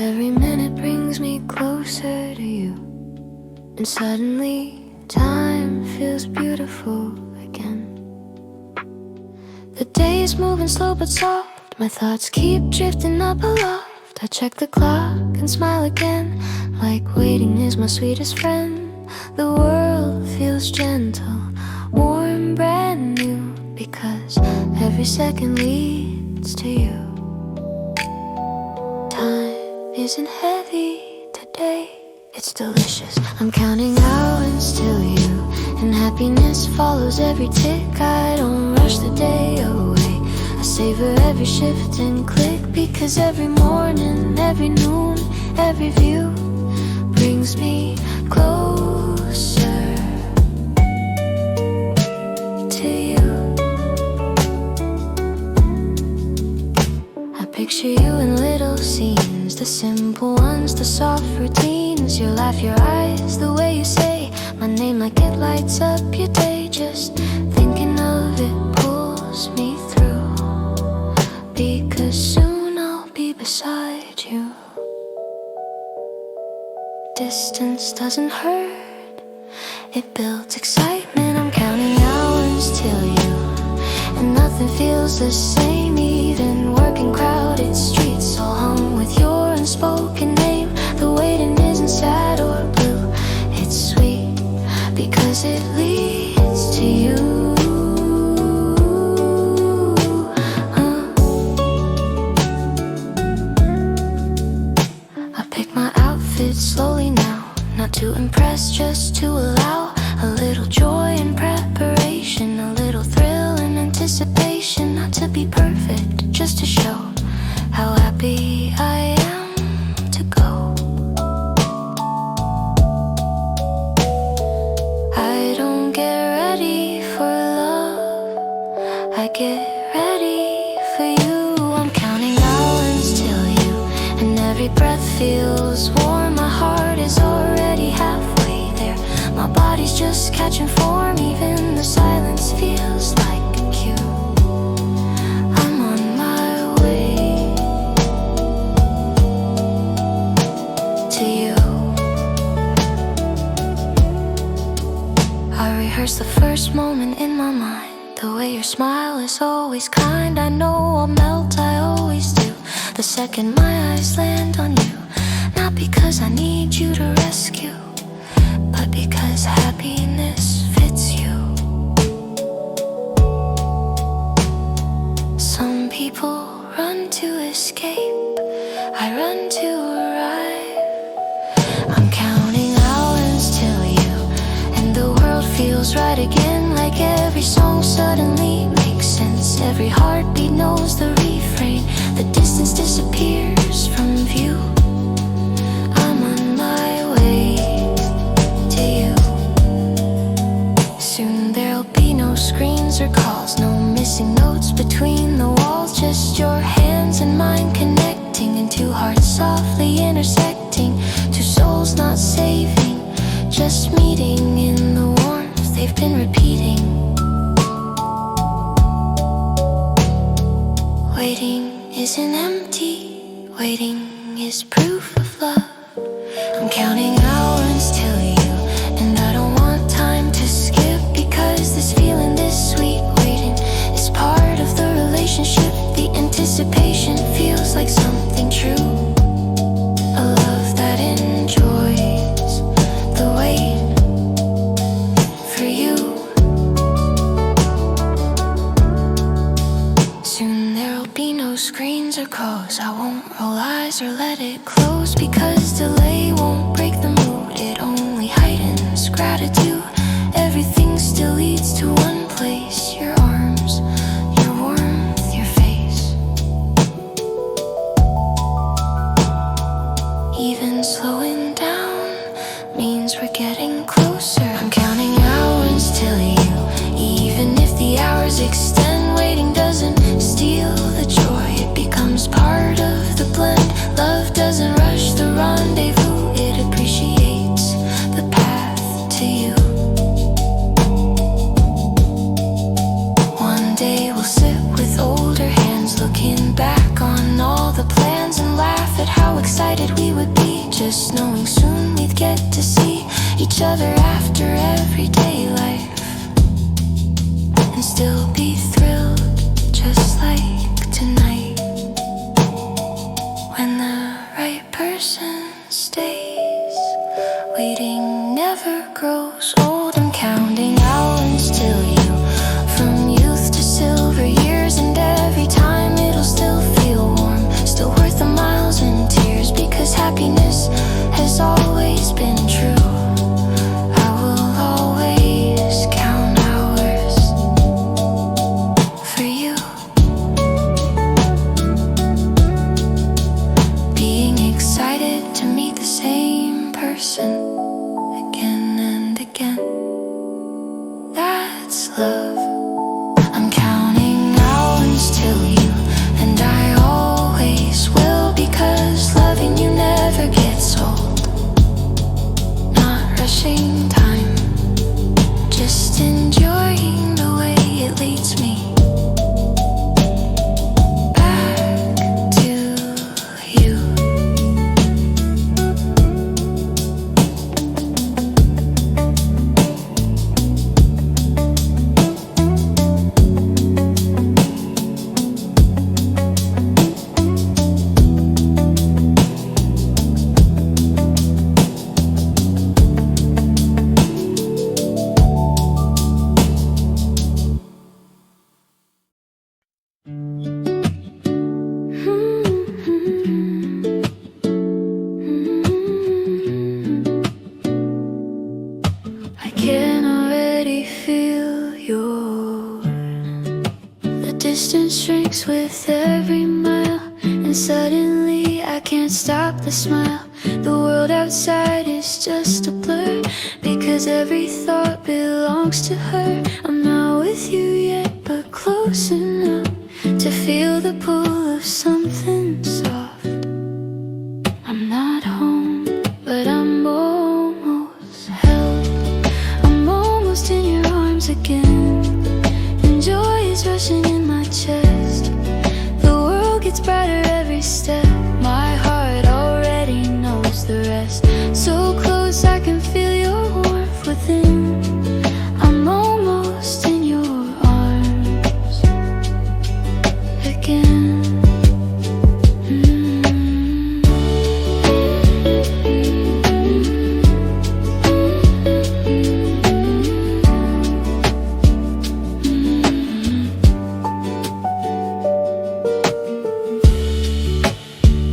Every minute brings me closer to you, and suddenly time feels beautiful again. The day is moving slow but soft, my thoughts keep drifting up aloft. I check the clock and smile again, like waiting is my sweetest friend. The world feels gentle, warm, brand new, because every second leads to you. Time isn't heavy today, it's delicious. I'm counting hours till you, and happiness follows every tick. I don't rush the day away, I savor every shift and click, because every morning, every noon, every view brings me closer to you. I picture you in little scenes, the simple ones, the soft routines. Your laugh, your eyes, the way you say my name like it lights up your day. Just thinking of it pulls me through, because soon I'll be beside you. Distance doesn't hurt, it builds excitement. I'm counting hours till you, and nothing feels the same. Even working crowded streets, all hung with your unspoken name. The waiting isn't sad or blue, it's sweet, because it leads to you. I pick my outfit slowly now, not to impress, just to allow a little joy and preparation, a little thrill and anticipation. Not to be perfect, just to show how happy I am to go. I don't get ready for love, I get ready for you. I'm counting hours till you, and every breath feels warm. My heart is already halfway there, my body's just catching form. Even the silence feels like a cue, I'm on my way to you. I rehearse the first moment in my mind, the way your smile is always kind. I know I'll melt, I always do, the second my eyes land on you. Not because I need you to rescue, but because happiness fits you. Some people run to escape, I run to arrive. I'm counting hours till you, and the world feels right again. Like every song suddenly makes sense, every heartbeat knows the refrain. The distance disappears from view, I'm on my way to you. Soon there'll be no screens or calls, no missing notes between the walls, just your hands and mine connecting, and two hearts softly intersecting. Two souls not saving, just meeting in the warmth they've been repeating. Waiting isn't empty, waiting is proof of love. I'm counting hours till you, and I don't want time to skip, because this feeling, this sweet waiting, is part of the relationship. The anticipation feels like something true, a love that enjoys the wait for you. Soon there'll be no screens or calls, I won't roll eyes or let it close, because delay won't break the mood, it only heightens gratitude. Everything still leads to one place, your arms, your warmth, your face. Even slowing down means we're getting closer. I'm counting hours till you, even if the hours extend. Waiting doesn't steal the joy, it becomes part of the blend. Love doesn't rush the rendezvous, it appreciates the path to you. One day we'll sit with older hands, looking back on all the plans, and laugh at how excited we just knowing soon we'd get to see each other after everyday life and still be thrilled just like tonight. When the right person stays, waiting never grows old. I'm counting hours till you, from youth to silver years, and every time it'll still feel warm, still worth the miles and tears, because happiness has always been true. I will always count hours for you. Being excited to meet the same person again and again, that's love. I'm counting hours till you, and I always will, because loving you never gets old. Not rushing time, just enjoying the way it leads me back to you. I can already feel the distance shrinks with every mile, and suddenly I can't stop the smile. The world outside is just a blur, because every thought belongs to her. I'm not with you yet, but close enough to feel the pull of something soft. I'm not home, but I'm almost held. I'm almost in your arms again, and joy is rushing in my chest. The world gets brighter every step. My heart already knows the rest. So close I can feel your warmth within. I'm almost in your arms again.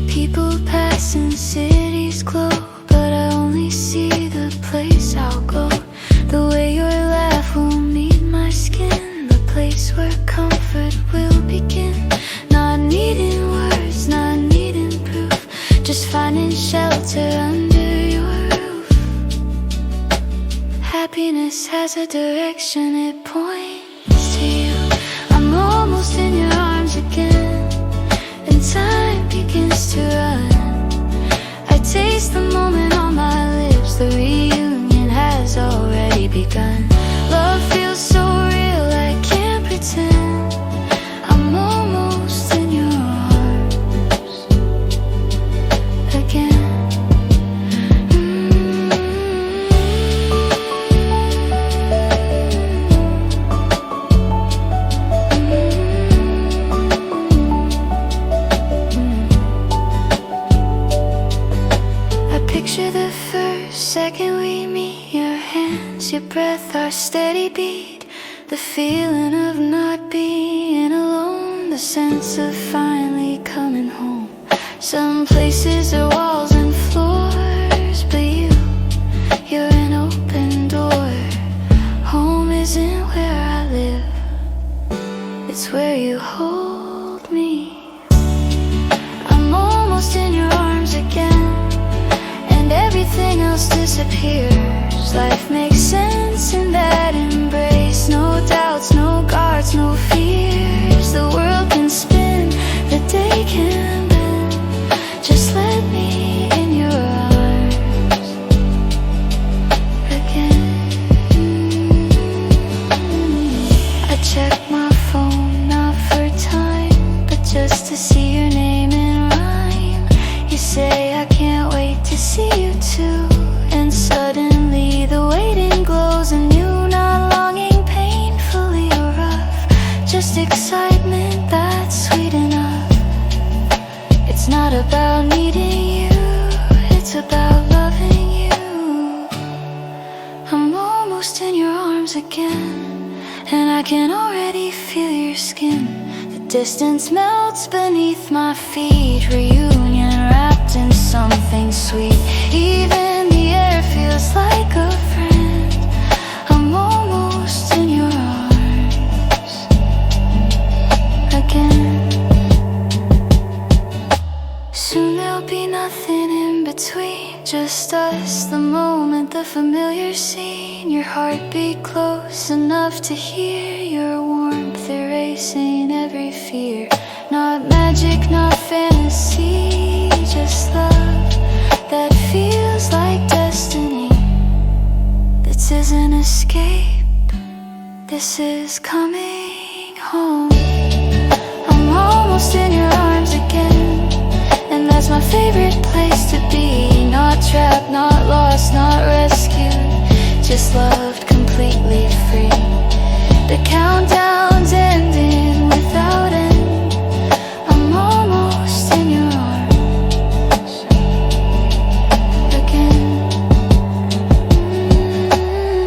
People pass and cities glow, but I only see the place I'll go. The way your laugh will meet my skin, the place where comfort will begin. Not needing words, not needing proof, just finding shelter under your roof. Happiness has a direction, it points to you. I'm almost in your arms again, and time begins to run. I taste the moment on my lips, the reunion has already begun. Love feels so real, I can't pretend. I'm almost in your arms again. Picture the first second we meet, your hands, your breath, our steady beat. The feeling of not being alone, the sense of finally coming home. Some places are walls and floors, but you're an open door. Home isn't where I live, it's where you hold me. I'm almost in your arms again, and everything else disappears. Life makes sense in that embrace. No doubts, no guards, no fears. The world can spin, the day can bend. Just let me in your arms again. I check my phone, not for time, but just to see your name in rhyme. You say I can't wait to see almost in your arms again, and I can already feel your skin. The distance melts beneath my feet. Reunion wrapped in something sweet. Even the air feels like a friend. I'm almost in your arms again. Soon there'll be nothing in between, just us, the moment, the familiar scene. Your heartbeat close enough to hear your warmth erasing every fear. Not magic, not fantasy, just love that feels like destiny. This isn't escape, this is coming home. I'm almost in your arms again, and that's my favorite place to be. Not trapped, not lost, not rescued, just loved completely free. The countdown's ending without end. I'm almost in your arms again.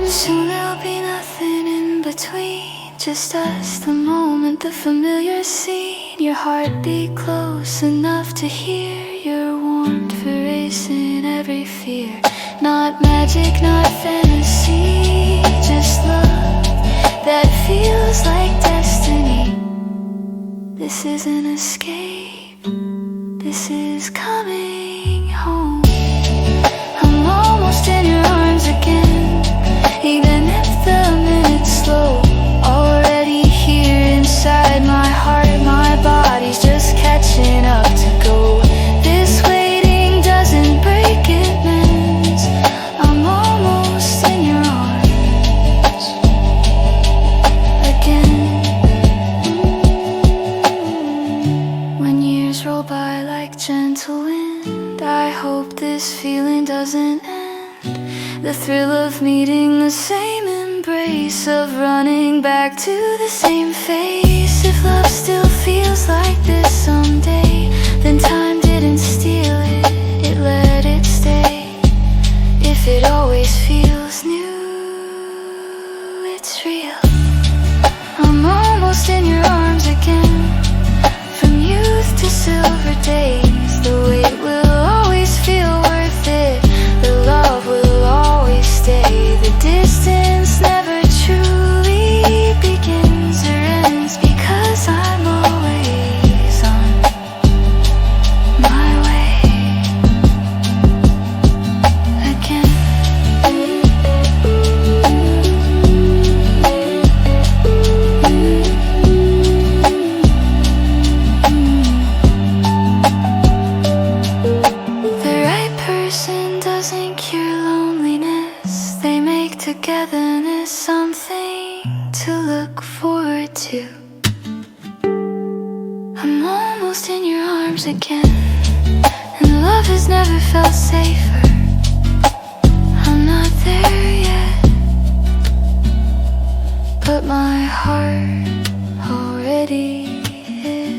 Soon there'll be nothing in between, just us, the moment, the familiar scene. Your heartbeat close enough to hear your warmth erasing every fear. Not magic, not fantasy, just love that feels like destiny. This isn't escape, this is coming home. I'm almost in your arms again, even if the minutes slow. Already here inside my heart, my body's just catching up to go. This waiting doesn't break, it mends. I'm almost in your arms again. When years roll by like gentle wind, I hope this feeling doesn't end. The thrill of meeting, the same embrace, of running back to the same face. If love still feels like this someday, then time didn't steal it, it let it stay. If it always feels new, it's real. I'm almost in your arms again, from youth to silver days. The wait will always feel worth it, the love will always stay. The distance never truly begins or ends, because I'm always on my way again. The right person doesn't cure loneliness, they make togetherness something to look forward to. I'm almost in your arms again, and love has never felt safer. I'm not there yet, but my heart already is.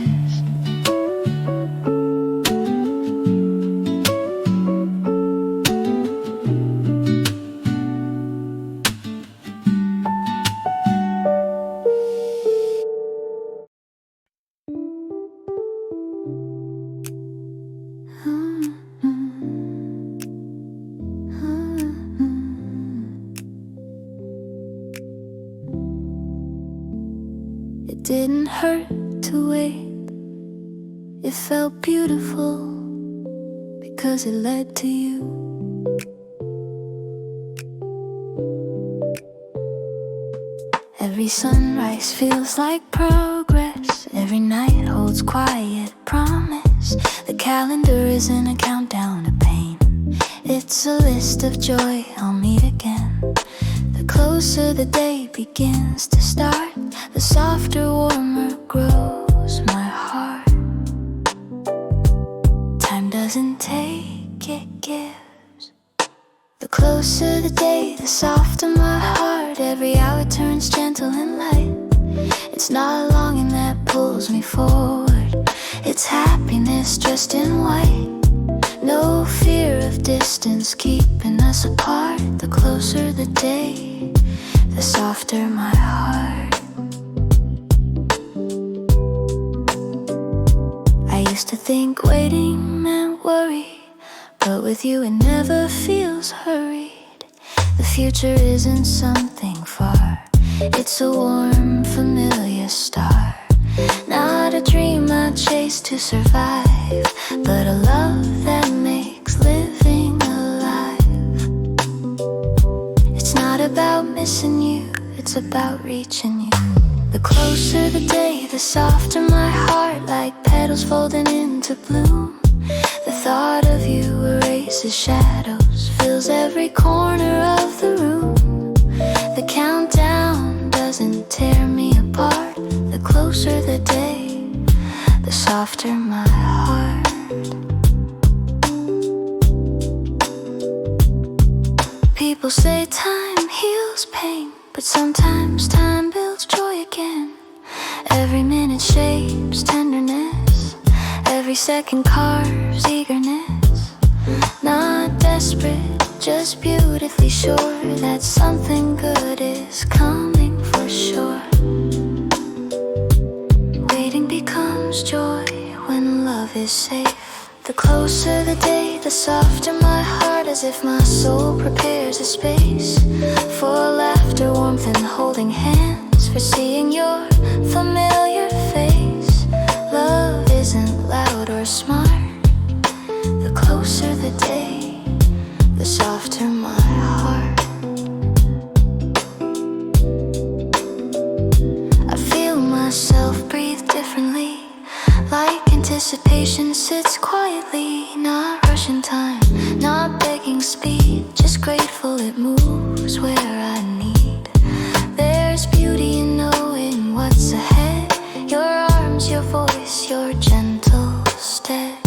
It didn't hurt to wait, it felt beautiful because it led to you. Every sunrise feels like progress, every night holds quiet promise. The calendar isn't a countdown to pain, it's a list of joy I'll meet again. The closer the day begins to start, the softer, warmer grows my heart. Time doesn't take, it gives. The closer the day, the softer my heart. Every hour turns gentle and light. It's not longing that pulls me forward, it's happiness dressed in white. No fear of distance keeping us apart. The closer the day, the softer my heart. I used to think waiting meant worry, but with you it never feels hurried. The future isn't something far, it's a warm, familiar star. Not a dream I chase to survive, but a love that makes living alive. It's not about missing you, it's about reaching you. The closer the day, the softer my heart, like petals folding into bloom. The thought of you erases shadows, fills every corner of the room. The countdown doesn't tear me apart. The closer the day, the softer my heart. People say time heals pain, but sometimes time builds joy again. Every minute shapes tenderness, every second carves eagerness. Not desperate, just beautifully sure that something good is coming for sure. Waiting becomes joy when love is safe. The closer the day, the softer my heart, as if my soul prepares a space for laughter, warmth, and holding hands, for seeing your familiar face. Love isn't loud or smart. The closer the day, the softer my heart. I feel myself breathe differently, like anticipation sits quietly. Not rushing time, not begging speed, just grateful it moves where I need. There's beauty in knowing what's ahead. Your arms, your voice, your gentle step.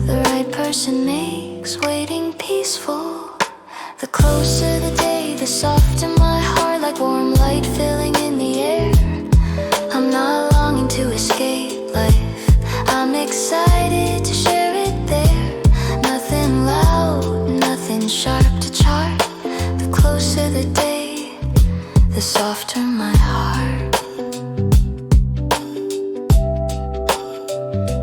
The right person makes waiting peaceful. The closer the day, the softer my heart, like warm light filling in the air. I'm not longing to escape life, I'm excited to share it there. Nothing loud, nothing sharp to chart. The closer the day, the softer my heart.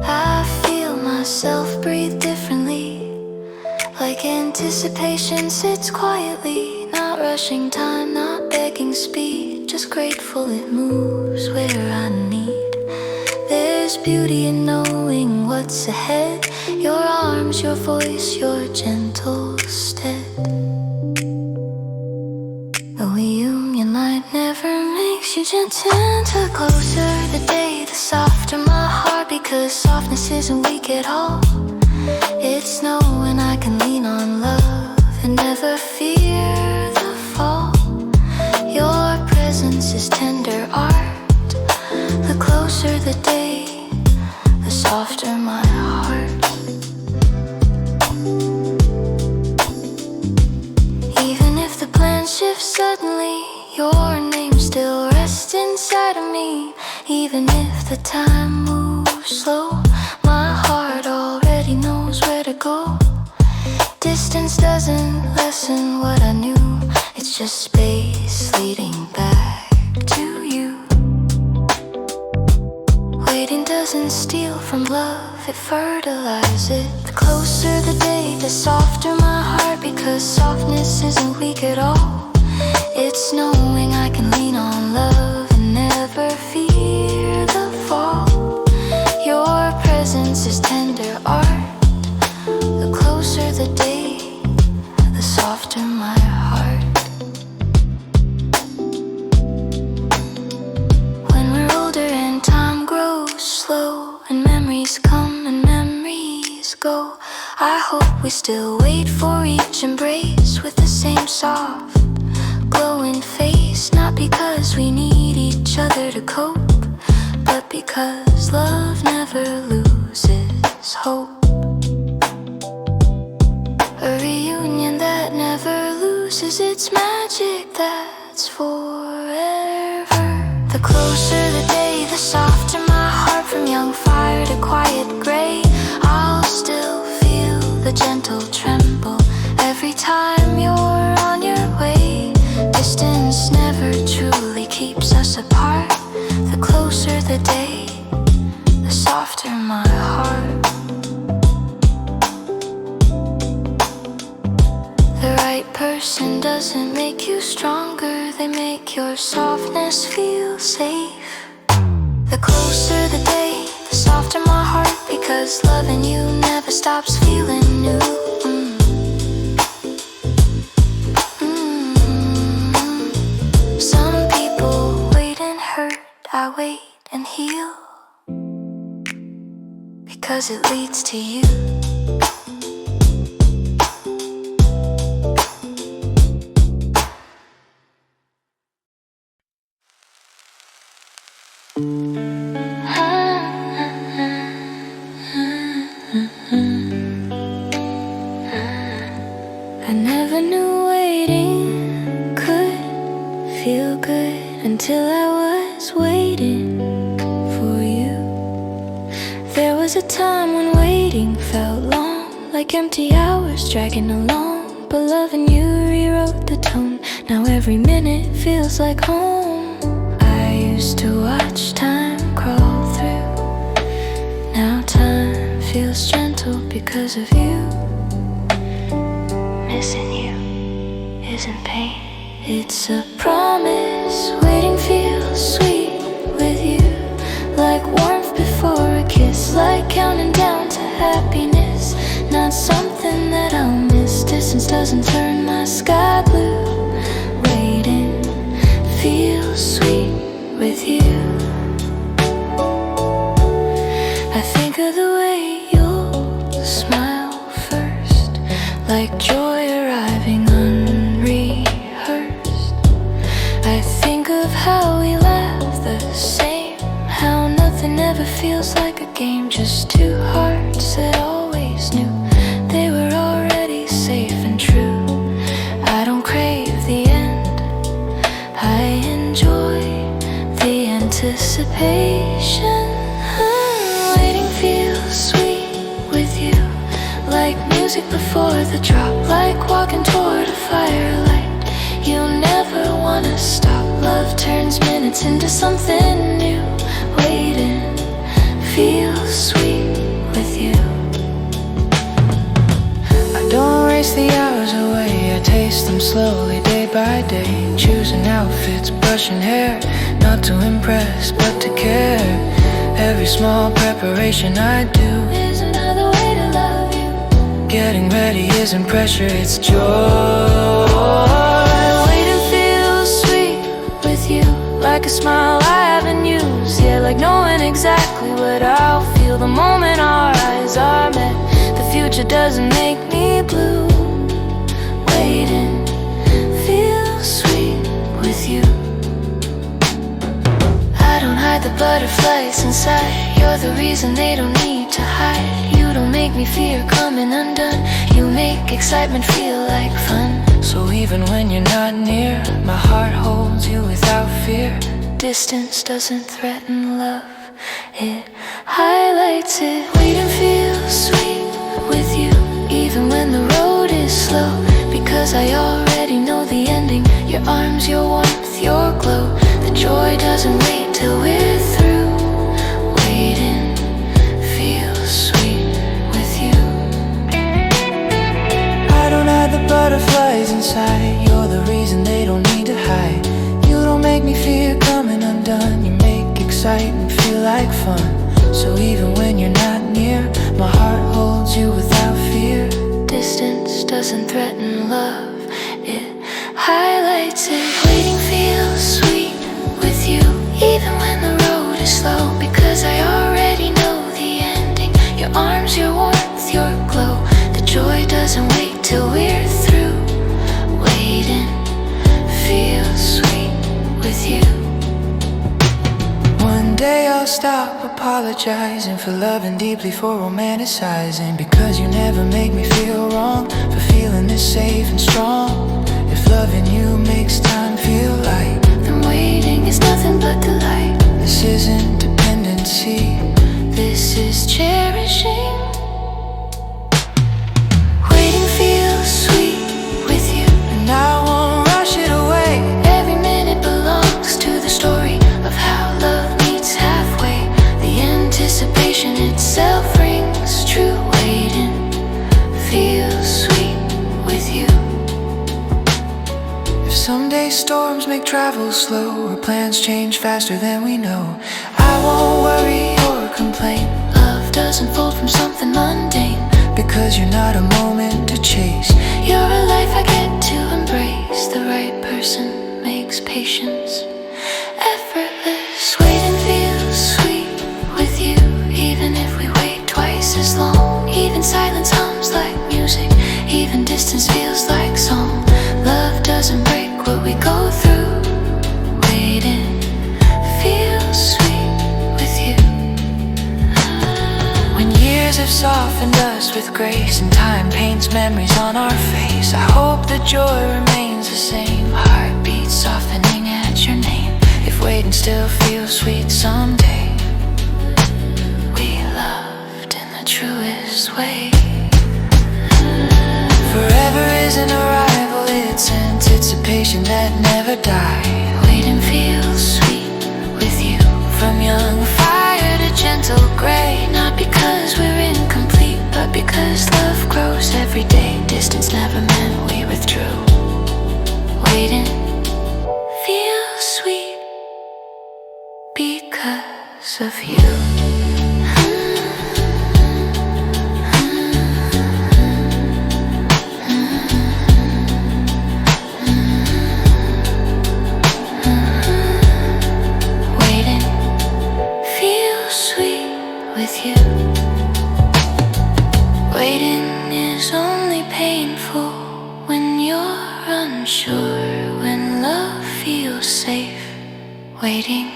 I feel myself breathe differently, like anticipation sits quietly. Not rushing time, not begging speed, just grateful it moves where I need. There's beauty in knowing what's ahead. Your arms, your voice, your gentle step. The reunion light never makes you gentle. The closer the day, the softer my heart, because softness isn't weak at all. It's knowing I can lean on love and never fear the fall. Your presence is tender art. The closer the day, the softer my heart. Even if the plan shifts suddenly, your name still rests inside of me. Even if the time moves slow, my heart already knows where to go. Distance doesn't lessen what I knew, it's just space leading back to you. Waiting doesn't steal from love, it fertilizes it. The closer the day, the softer my heart, because softness isn't weak at all. It's knowing I can lean on love and never fear the fall. Your presence is tender art. The closer the day, the softer my heart. When we're older and time grows slow, and memories come and memories go, I hope we still wait for each embrace with the same soft, glowing face. Not because we need each other to cope, but because love never loses hope. A reunion that never loses its magic, that's forever. The closer the day, the softer my heart. From young fire to quiet gray, I'll still feel the gentle tremble every time you're on your way. right person doesn't make you stronger, they make your softness feel safe. The closer the day, the softer my heart, because loving you never stops feeling new. Some people wait and hurt, I wait and heal, because it leads to you. I never knew waiting could feel good until I was waiting for you. There was a time when waiting felt long, like empty hours dragging along, but loving you rewrote the tone. Now every minute feels like home. I used to watch time crawl through, now time feels gentle because of you. Missing you isn't pain, it's a promise. Waiting feels sweet with you, like warmth before a kiss, like counting down to happiness. Not something that I'll miss. Distance doesn't turn my sky blue. Waiting feels sweet with you. I think of the way you'll smile first, like joy arriving unrehearsed. I think of how we laugh the same, how nothing ever feels like a game. Just two hearts that always knew they were already safe and true. I don't crave the end, I enjoy the anticipation. Waiting feels sweet with you, like music before the drop, like walking toward a firelight. You never wanna stop. Love turns minutes into something new. Waiting feels sweet with you. I don't race the hours away, I taste them slowly day by day. Choosing outfits, brushing hair, not to impress but to care. Every small preparation I do is another way to love you. Getting ready isn't pressure, it's joy. Waiting feels sweet with you, like a smile I haven't used yet, like knowing exactly what I'll feel the moment our eyes are met. The future doesn't make me blue. Waiting feels sweet with you. I don't hide the butterflies inside, you're the reason they don't need to hide. You don't make me fear coming undone, you make excitement feel like fun. So even when you're not near, my heart holds you without fear. Distance doesn't threaten love, it highlights it. Waiting feels sweet with you, even when the road is slow, because I already know the ending. Your arms, your warmth, your glow. The joy doesn't wait till we're through. Waiting feels sweet with you. I don't hide the butterflies inside, you're the reason they don't need to hide. You don't make me fear coming undone, you make excitement feel like fun. So even when you're not near, my heart holds you without fear. Distance doesn't threaten love, it highlights it. Waiting feels sweet with you, even when the road is slow, because I already know the ending. Your arms, your warmth, your glow. The joy doesn't wait till we're through. Waiting feels sweet with you. One day I'll stop apologizing for loving deeply, for romanticizing, because you never make me feel wrong, for feeling this safe and strong. If loving you makes time feel light, then waiting is nothing but delight. this isn't dependency, this is cherishing. Waiting feels sweet with you, and I won't rush it away. Every minute belongs to the story of how love meets halfway. The anticipation itself rings true. Waiting feels sweet with you. storms make travel slow, our plans change faster than we know. I won't worry or complain. Love doesn't fold from something mundane, because you're not a moment to chase. you're a life I get to embrace. The right person makes patience effortless. Waiting feels sweet with you, even if we wait twice as long. Even silence hums like music, even distance feels like song. Love doesn't break what we go through. Waiting feels sweet with you. When years have softened us with grace and time paints memories on our face, I hope the joy remains the same. Heartbeats softening at your name. If waiting still feels sweet someday, We loved in the truest way. forever isn't arrival, it's anticipation that never died. Waiting feels sweet with you. From young fire to gentle gray, Not because we're incomplete, but because love grows every day. Distance never meant we withdrew. Waiting feels sweet because of you. Waiting feels sweet with you. Waiting is only painful when you're unsure, when love feels safe. Waiting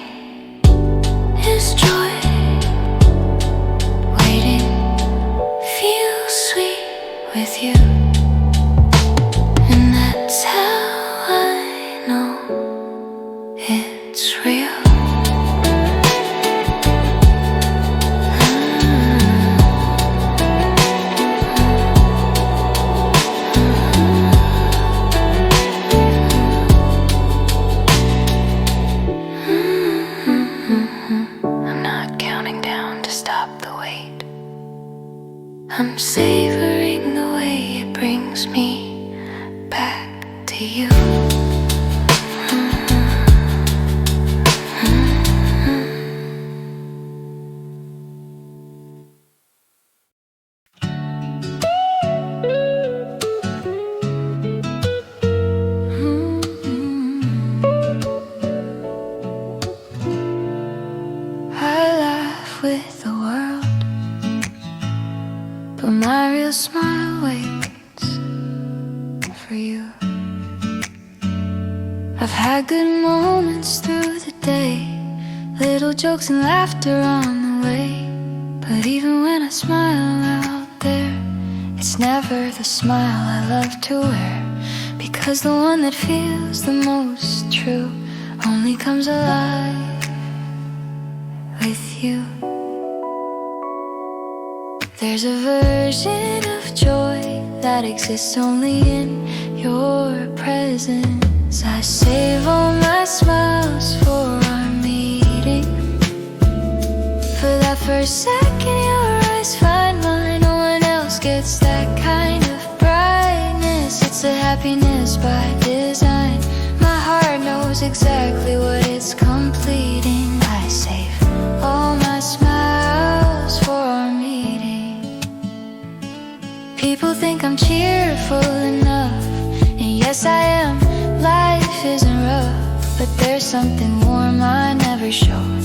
is joy. Waiting feels sweet with you. And that's how I know it's real. I'm not counting down to stop the wait. I'm savoring the way it brings me back to you. I laugh with the world, but my real smile waits for you. I've had good moments through the day, little jokes and laughter on the way. But even when I smile out there, it's never the smile I love to wear. Because the one that feels the most true only comes alive with you. There's a version of joy that exists only in your presence. I save all my smiles for our meeting. For that first second your eyes find mine, no one else gets that kind of brightness. It's a happiness by design. My heart knows exactly what it's completing. I save all my smiles for our meeting. People think I'm cheerful enough, and yes I am. Life isn't rough, but there's something warm I never showed,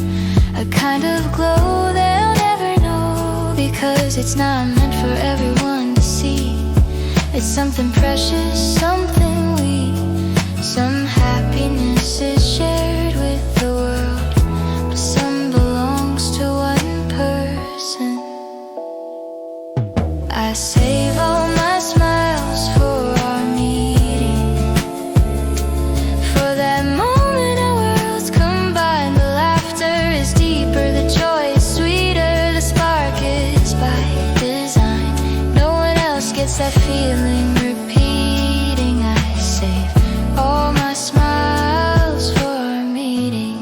a kind of glow they'll never know, because it's not meant for everyone to see. It's something precious, something we, some happiness is shared with the world, but some belongs to one person. I save all my smiles for our meeting. For that moment our worlds combine, the laughter is deeper, the joy is sweeter, the spark is by design. No one else gets that feeling repeating. I save all my smiles for our meeting.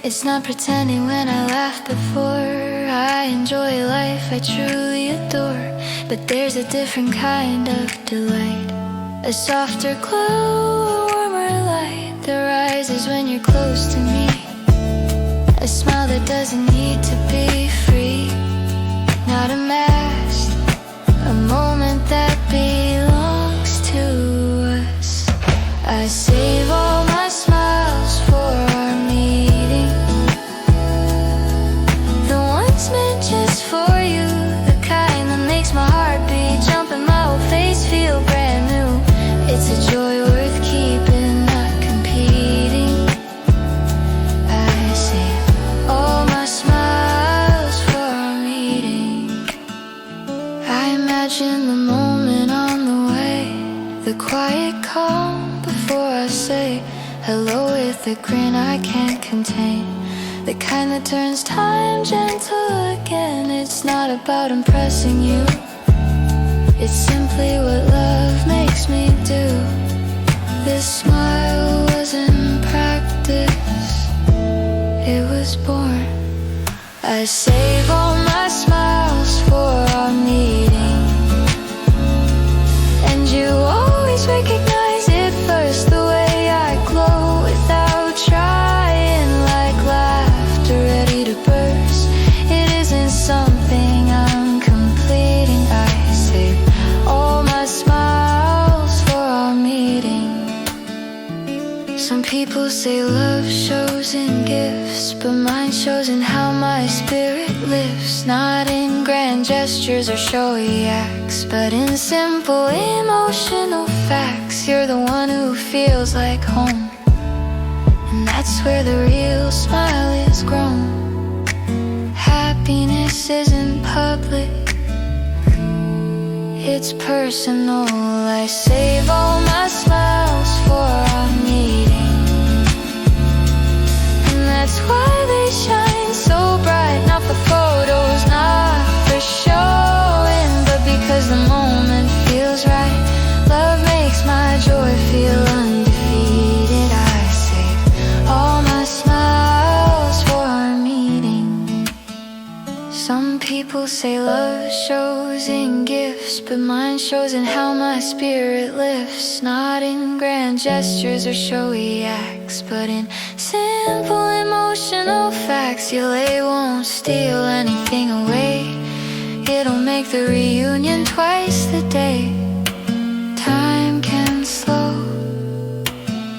It's not pretending when I laughed before. I enjoy life I truly adore, but there's a different kind of delight, A softer glow, a warmer light that rises when you're close to me. A smile that doesn't need to be free, not a mask, a moment that belongs to us. I save all my smiles for our meeting, the ones meant just for you, the kind that makes my heart beat, jump and my whole face feel brand new. It's a joy worth keeping, not competing. I save all my smiles for our meeting. I imagine the moment on the way, the quiet calm before I say hello with a grin I can't contain, the kind that turns time gentle again. It's not about impressing you, it's simply what love makes me do. This smile wasn't practice, it was born. I save all my smiles for our meeting, and you always recognize it first, the way I glow without trying, like laughter ready to burst. It isn't something I'm completing. I save all my smiles for our meeting. Some people say love shows in gifts, but mine shows in how my spirit lives. Not in grand gestures or showy acts, but in simple emotional facts. You're the one who feels like home, and that's where the real smile is grown. Happiness isn't public, it's personal. I save all my smiles for our meeting, and that's why they shine so bright. Not for photos, not for showing, but because the moment feels right. Love makes my joy feel undefeated. I save all my smiles for our meeting. Some people say love shows in gifts, but mine shows in how my spirit lifts. Not in grand gestures or showy acts, but in simple emotional facts. Your lay won't steal anything away, it'll make the reunion twice the day. Time can slow,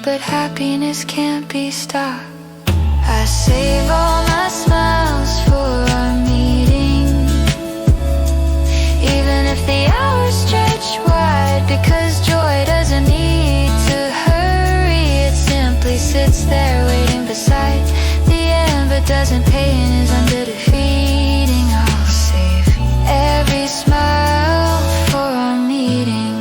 but happiness can't be stopped. I save all my smiles for our meeting, even if the hours stretch wide, because joy doesn't need to hurry. It simply sits there waiting beside the end, but doesn't pay and is under-defeating. I'll save every smile for our meeting.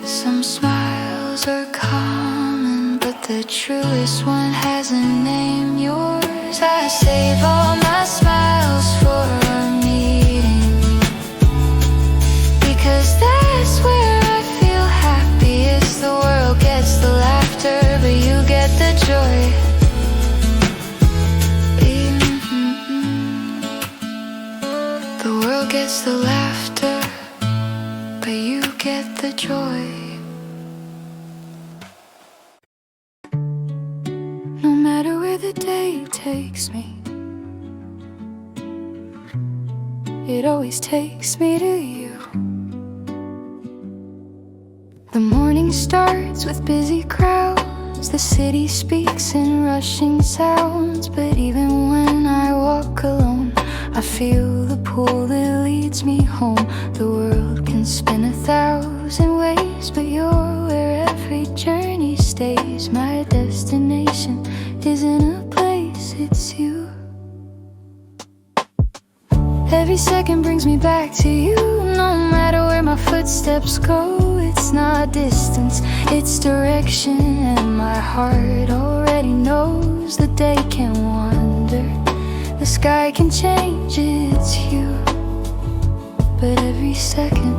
Some smiles are common, but the truest one has a name, yours. I save all my smiles for our meeting, because that's where I feel happiest. The world gets the laughter, but you get the joy. The world gets the laughter, but you get the joy. No matter where the day takes me, it always takes me to you. The morning starts with busy crowds, the city speaks in rushing sounds. But even when I walk alone, I feel the pull that leads me home. The world can spin 1,000 ways, but you're where every journey stays. My destination isn't a place, it's you. Every second brings me back to you. No matter where my footsteps go, it's not distance, it's direction. And my heart already knows the day can wander, the sky can change, it's you. But every second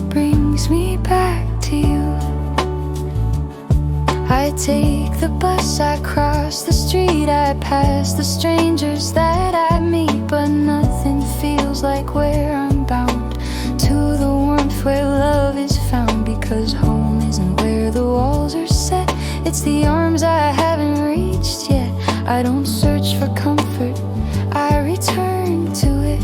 brings me back to you. I take the bus, I cross the street, I pass the strangers that I meet, but nothing feels like where I'm bound to the warmth where love is found. 'cause home isn't where the walls are set. It's the arms I haven't reached yet. I don't search for comfort, I return to it.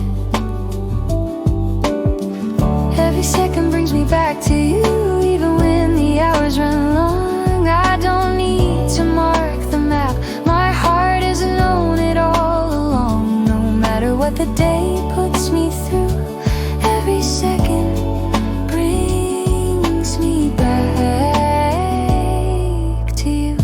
Every second brings me back to you, even when the hours run long. I don't need to mark the map, my heart has known it all along. No matter what the day puts me through, every second brings me back to you.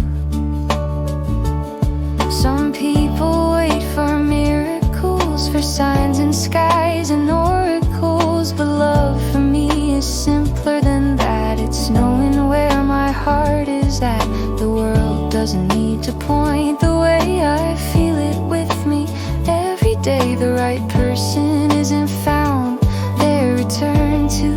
Some people wait for miracles, for signs in skies and oracles, but love for me is simpler than that. It's knowing where my heart is at. The world doesn't need to point the way, I feel it with me every day. The right person isn't found, they're returned to.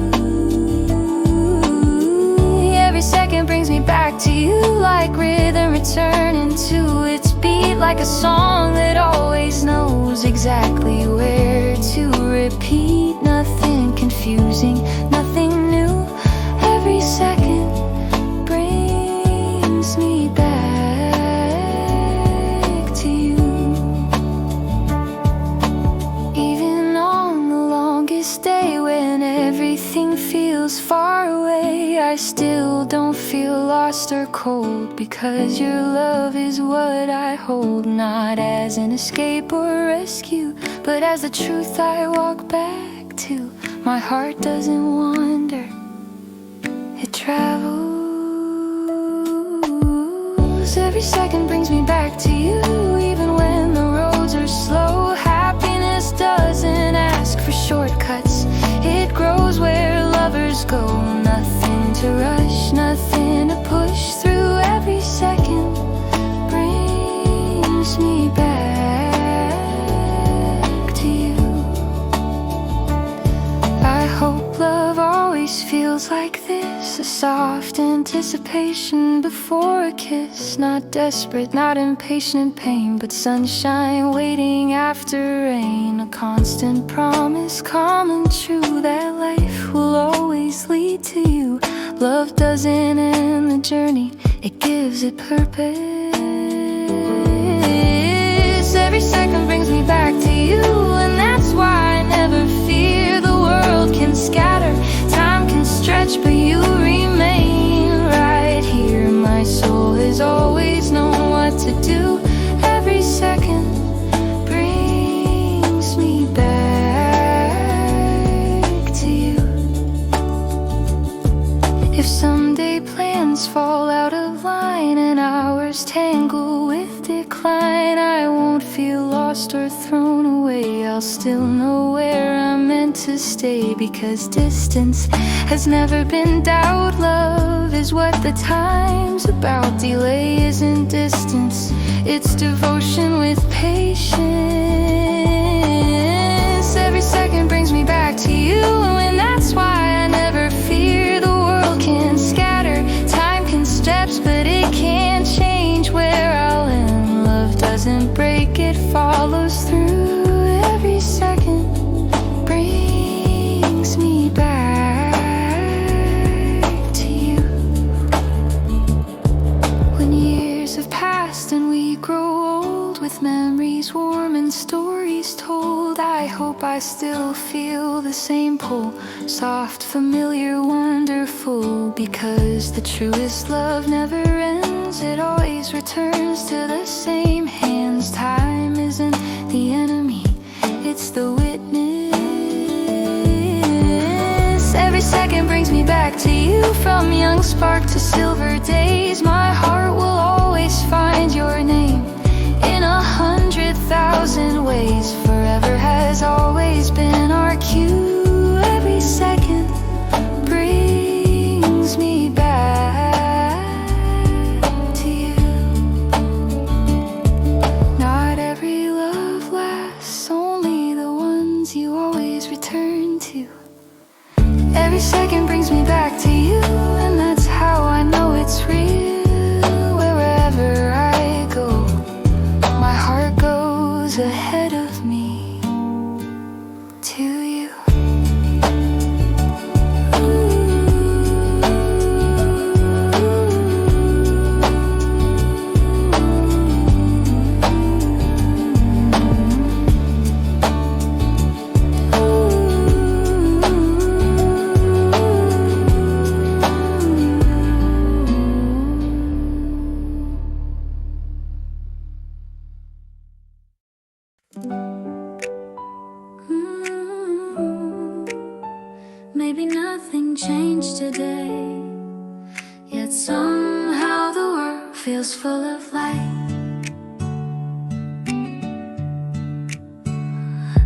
Every second brings me back to you, like rhythm returning to its beat, like a song that always knows exactly where to repeat. Nothing confusing, nothing new. Every second brings me back to you. Even on the longest day, when everything feels far away, I still don't feel lost or cold, because your love is what I hold. Not as an escape or rescue, but as the truth I walk back to. My heart doesn't wander, it travels. Every second brings me back to you, even when the roads are slow. Happiness doesn't ask for shortcuts, it grows where lovers go. Nothing to rush, nothing to push through. Every second brings me back to you. I hope love always feels like this, a soft anticipation before a kiss. Not desperate, not impatient in pain, but sunshine waiting after rain. A constant promise, calm and true, that life will always lead to you. Love doesn't end the journey, it gives it purpose. Every second brings me back to you, and that's why I never fear. The world can scatter, time can stretch, but you remain right here. My soul has always known what to do. Every second brings me back to you. If someday plans fall out of line and hours tangle with decline, I won't feel lost or thrown away. I'll still know where I'm meant to stay, because distance has never been doubt. Love is what the time's about. Delay isn't distance, it's devotion with patience. Every second brings me back to you, and that's why I never fear. The world can scatter, time can stretch, but it can't change where I'll end. Love doesn't break, it follows through. Every second brings me back to you. When years have passed and we grow old, with memories warm and stories told, I hope I still feel the same pull, soft, familiar, wonderful. Because the truest love never ends, it always returns to the same hands. Time isn't the enemy, it's the witness. Every second brings me back to you, from young spark to silver days. My heart will always find your name in 100,000 ways. Forever has always been our cue. Every second brings me back to you. Not every love lasts, only the ones you always return to. Every second brings me back to you, and that's how I know it's real. change today, yet somehow the world feels full of light.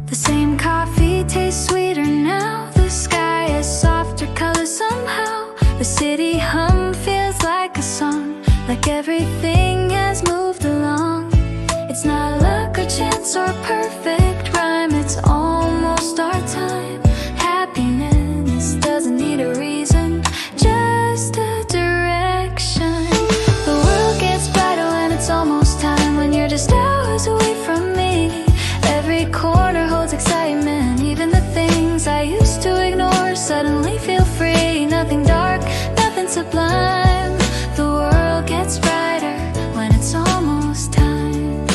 The same coffee tastes sweeter now. The sky has softer colors somehow. The city hum feels like a song, like everything has moved along. It's not luck or chance or perfect rhyme, it's almost our time. Happiness doesn't need a reason, just a direction. The world gets brighter when it's almost time, when you're just hours away from me. Every corner holds excitement, even the things I used to ignore suddenly feel free. Nothing dark, nothing sublime. The world gets brighter when it's almost time.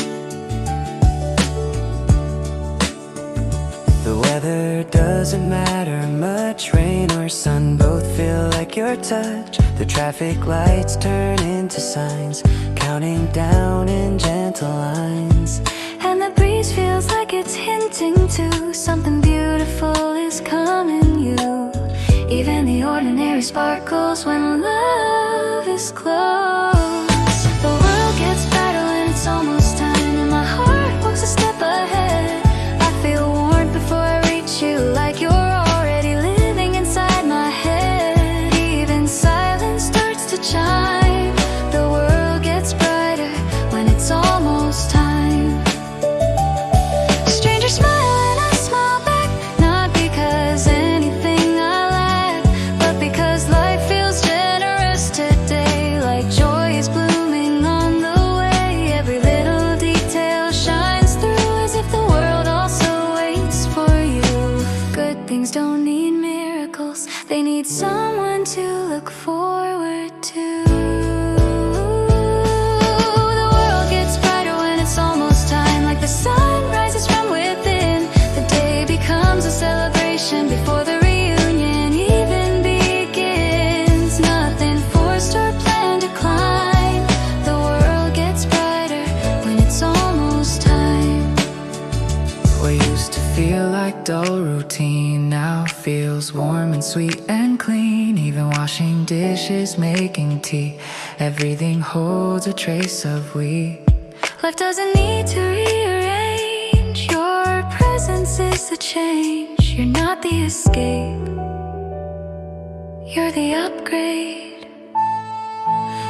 The weather doesn't matter much, rain or sun both feel like your touch. The traffic lights turn into signs, counting down in gentle lines. And the breeze feels like it's hinting to something beautiful is coming you. Even the ordinary sparkles when love is close. The world gets brighter when it's almost time, and my heart walks a step ahead. I feel warmth before I reach you, like you're already living inside my head. Even silence starts to chime. The world gets brighter when it's almost time. Strangers smile and I smile back, not because anything I lack, but because life feels generous today, like joy is blooming on the way. Every little detail shines through, as if the world also waits for you. Good things don't need miracles, they need someone to look forward to. The world gets brighter when it's almost time, like the sun rises from within. The day becomes a celebration before the reunion even begins. Nothing forced or planned to climb. The world gets brighter when it's almost time. What used to feel like dull routine now feels warm and sweet and clean. Even washing dishes, making tea, everything holds a trace of we. Life doesn't need to rearrange. Your presence is the change. You're not the escape, you're the upgrade.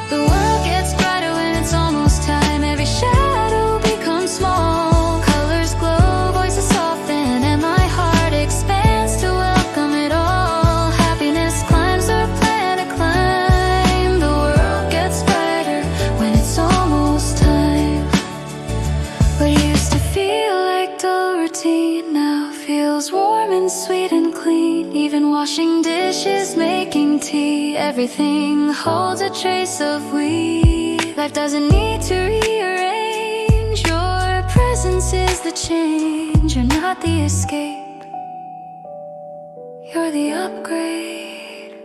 The world gets brighter when it's almost time. Every shadow becomes small, colors glow, voices soften, and my heart expands to welcome it all. Happiness climbs our plan to climb. The world gets brighter when it's almost time. What used to feel like dull routine now feels warm and sweet and clean. Even washing dishes, making tea, everything holds a trace of we. Life doesn't need to rearrange. Your presence is the change. You're not the escape, you're the upgrade.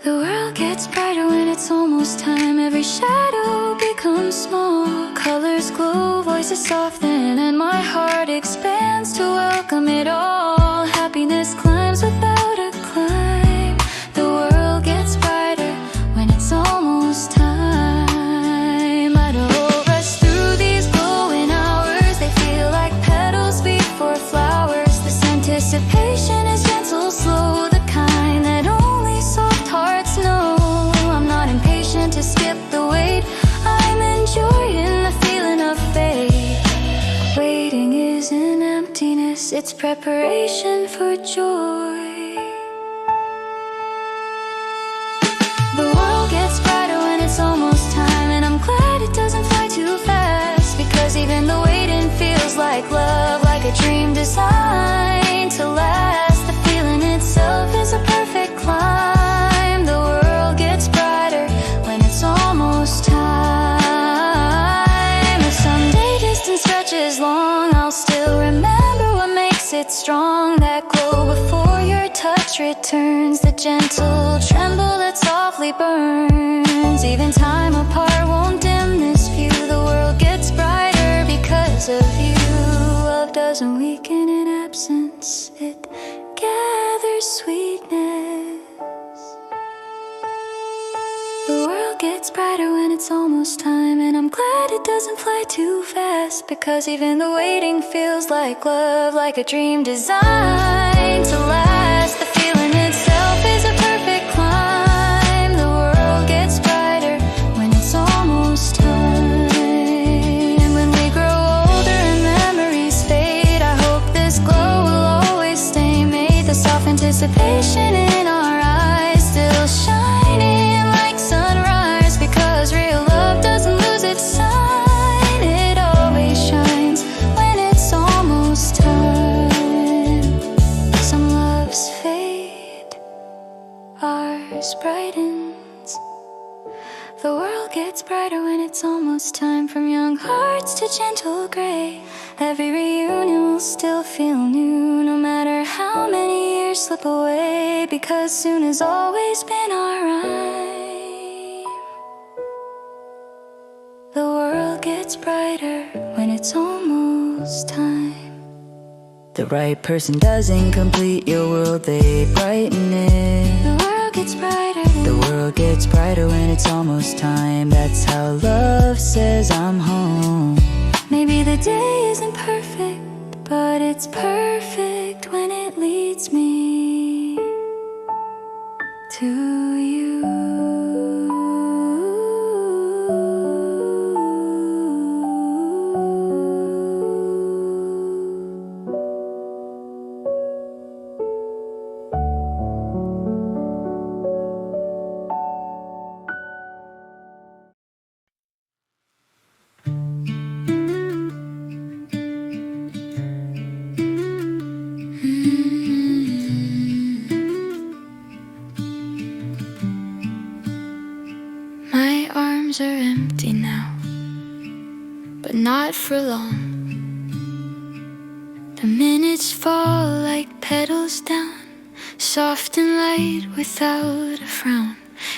The world gets brighter when it's almost time. Every shadow becomes small, colors glow, voices soften, and my heart expands to welcome it all. Happiness climbs without a climb. The world gets brighter when it's almost time. I don't rush through these glowing hours, they feel like petals before flowers. This anticipation is gentle, slow, the kind that only soft hearts know. I'm not impatient to skip the wait, I'm enjoying the feeling of fate. Waiting isn't emptiness, it's preparation for joy. The world gets brighter when it's almost time, and I'm glad it doesn't fly too fast, because even the waiting feels like love, like a dream designed to last. The feeling itself is a perfect climb. The world gets brighter when it's almost time. If someday distance stretches long, I'll still remember what makes it strong. That glow before your touch returns, the gentle tremble that softly burns. Even time apart won't dim this view. The world gets brighter because of you. Love doesn't weaken in absence, it gathers sweetness. gets brighter when it's almost time. And I'm glad it doesn't fly too fast, because even the waiting feels like love, like a dream designed to last. The feeling itself is a perfect climb. The world gets brighter when it's almost time. And when we grow older and memories fade, I hope this glow will always stay. May the soft anticipation in our eyes still shining like sunrise, because real love doesn't lose its sign. It always shines when it's almost time. Some loves fade, ours brightens. The world gets brighter when it's almost time. From young hearts to gentle gray, every reunion will still feel new, no matter how many years slip away, because soon has always been our rhyme. The world gets brighter when it's almost time. The right person doesn't complete your world, they brighten it. The world gets brighter. The world gets brighter when it's almost time. That's how love says I'm home. Maybe the day isn't perfect, but it's perfect when it leads me to you. My arms are empty now, but not for long. The minutes fall like petals down, soft and light without a frown.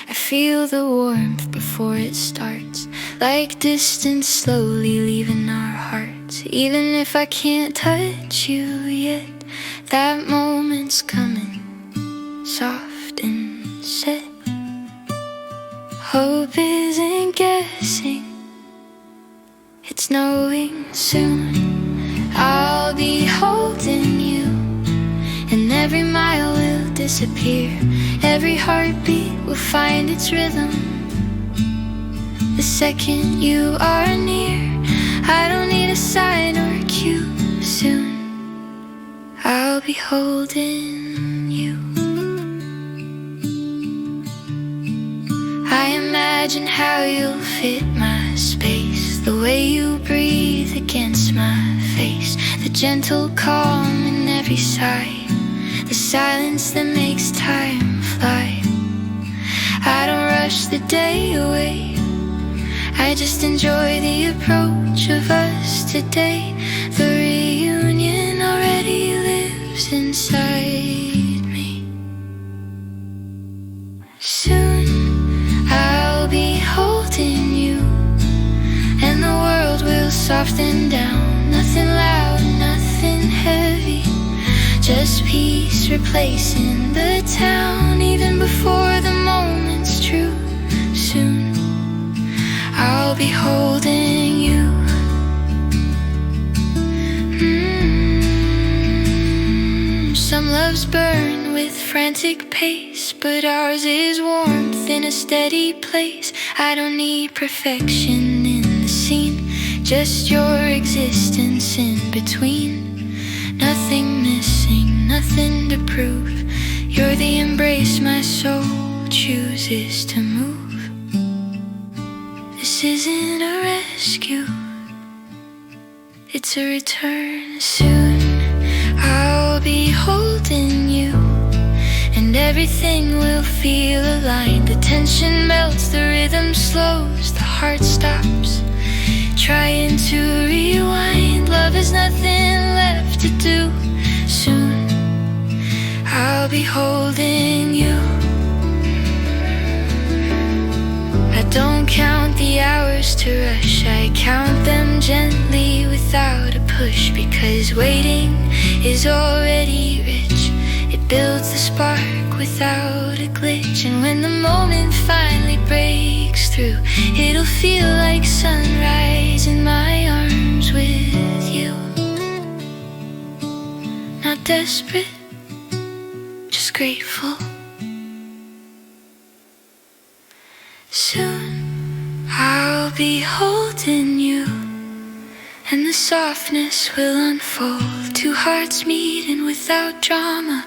I feel the warmth before it starts, like distance slowly leaving our hearts. Even if I can't touch you yet, that moment's coming, soft and set. Hope isn't guessing, it's knowing soon I'll be holding you, and every mile will disappear. Every heartbeat will find its rhythm the second you are near. I don't need a sign or a cue. Soon I'll be holding you. I imagine how you'll fit my space, the way you breathe against my face, the gentle calm in every sigh, the silence that makes time fly. I don't rush the day away, I just enjoy the approach of us today. The reunion already lives inside me. Soon I'll be holding you, and the world will soften down. Nothing loud, nothing heavy, just peace replacing the town. Even before the moment's true, soon I'll be holding you. Some loves burn with frantic pace, but ours is warmth in a steady place. I don't need perfection in the scene, just your existence in between. Nothing missing, nothing to prove. You're the embrace my soul chooses to move. This isn't a rescue, it's a return. Soon I'll be holding you, and everything will feel aligned. The tension melts, the rhythm slows, the heart stops, trying to rewind. Love has nothing left to do. Soon I'll be holding you. I don't count the hours to rush, I count them gently without a push, because waiting is already rich. It builds the spark without a glitch, and when the moment finally breaks breaks through. It'll feel like sunrise in my arms with you. Not desperate, just grateful. Soon I'll be holding you, and the softness will unfold. Two hearts meeting without drama,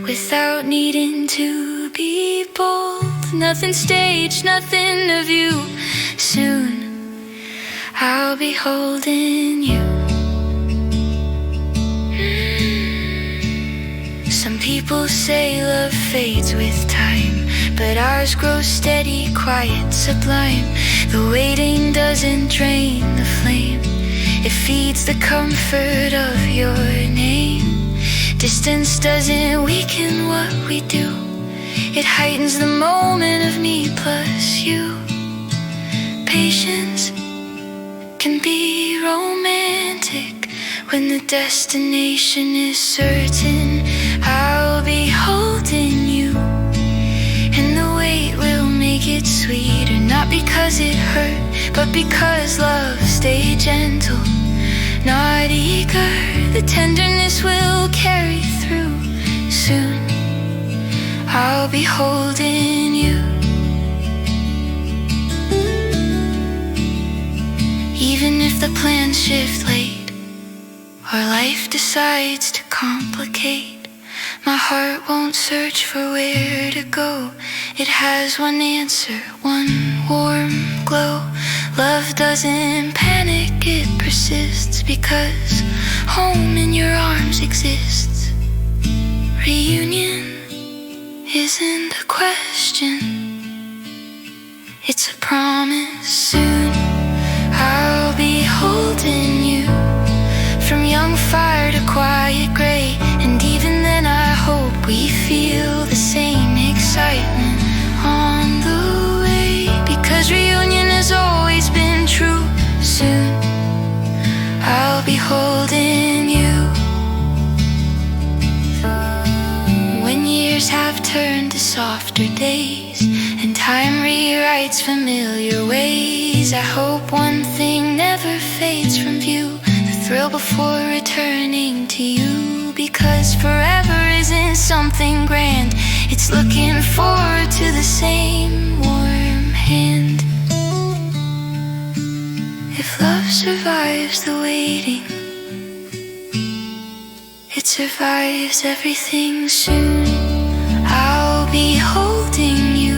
without needing to be bold. Nothing staged, nothing of you. Soon I'll be holding you. Some people say love fades with time, but ours grows steady, quiet, sublime. The waiting doesn't drain the flame, it feeds the comfort of your name. Distance doesn't weaken what we do, it heightens the moment of me plus you. Patience can be romantic when the destination is certain. I'll be holding you, and the wait will make it sweeter. Not because it hurt, but because love stayed gentle, not eager. The tenderness will carry through. Soon I'll be holding you. Even if the plans shift late, or life decides to complicate, my heart won't search for where to go. It has one answer, one warm glow. Love doesn't panic, it persists, because home in your arms exists. Reunion isn't a question, it's a promise. Soon I'll be holding you, from young fire to quiet gray. And even then I hope we feel the same excitement on the way, because reunion has always been true. Soon I'll be holding you. When years have turned to softer days, and time rewrites familiar ways, I hope one thing never fades from view, the thrill before returning to you. Because forever isn't something grand, it's looking forward to the same warm hand. If love survives the waiting, it survives everything. Soon I'll be holding you,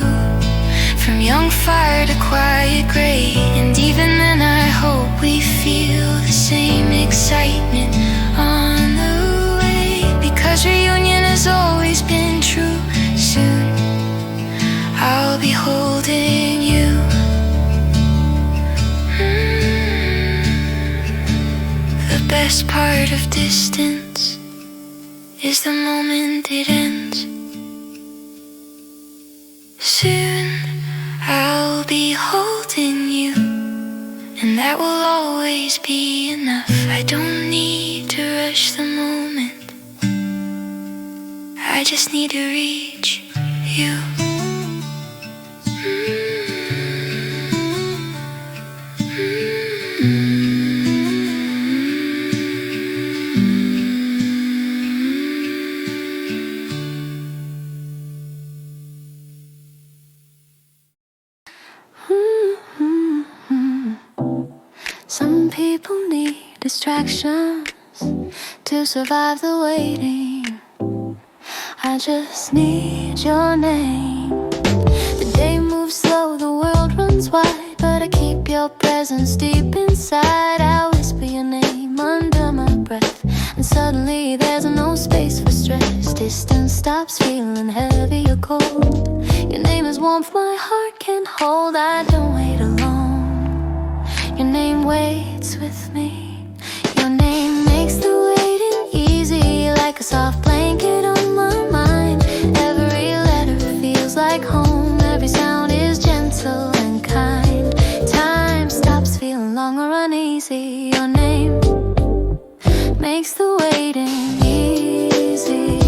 from young fire to quiet gray. And even then I hope we feel the same excitement on the way, because reunion has always been true. Soon I'll be holding you. The best part of distance is the moment it ends. Soon I'll be holding you, and that will always be enough. I don't need to rush the moment, I just need to reach you. Some people need distractions to survive the waiting. I just need your name. The day moves slow, the world runs wide, but I keep your presence deep inside. I whisper your name under my breath, and suddenly there's no space for stress. Distance stops feeling heavy or cold. Your name is warmth my heart can hold. I don't wait alone, your name waits with me. Your name makes the waiting easy, like a soft blanket on my mind. Every letter feels like home, every sound is gentle and kind. Time stops feeling long or uneasy. Your name makes the waiting easy.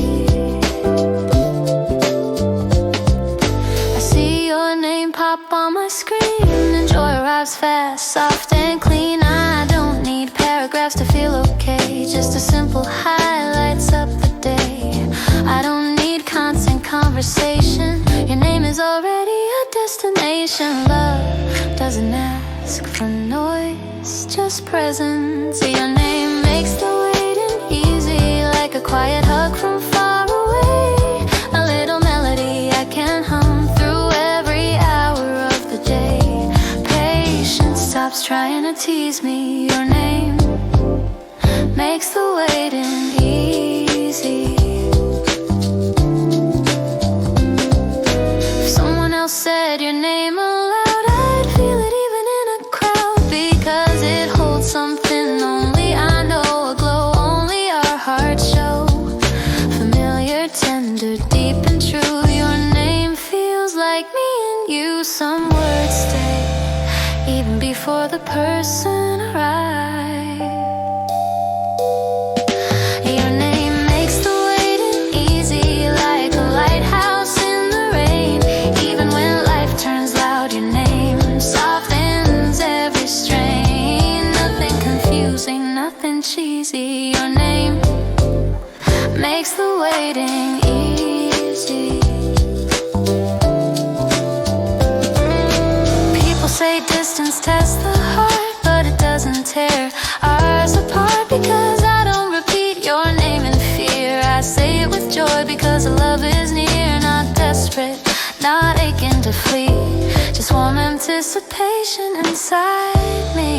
I see your name pop pop on my screen, and joy arrives fast, soft and clean. I don't need paragraphs to feel okay, just a simple highlights up the day. I don't need constant conversation, your name is already a destination. Love doesn't ask for noise, just presence. Your name makes the waiting easy, like a quiet hug from far away. A little melody I can hum through every hour of the day. Patience stops trying to tease me. Your name makes the waiting easy. If someone else said your name aloud, I'd feel it even in a crowd, because it holds something only I know, a glow only our hearts show. Familiar, tender, deep and true. Your name feels like me and you. Some words stay even before the person arrives. Your name makes the waiting easy, like a lighthouse in the rain. Even when life turns loud, your name softens every strain. Nothing confusing, nothing cheesy. Your name makes the waiting easy. People say distance tests the heart, but it doesn't tear ours apart, because I don't repeat your name in fear. I say it with joy because love is near. Not desperate, not aching to flee, just warm anticipation inside me.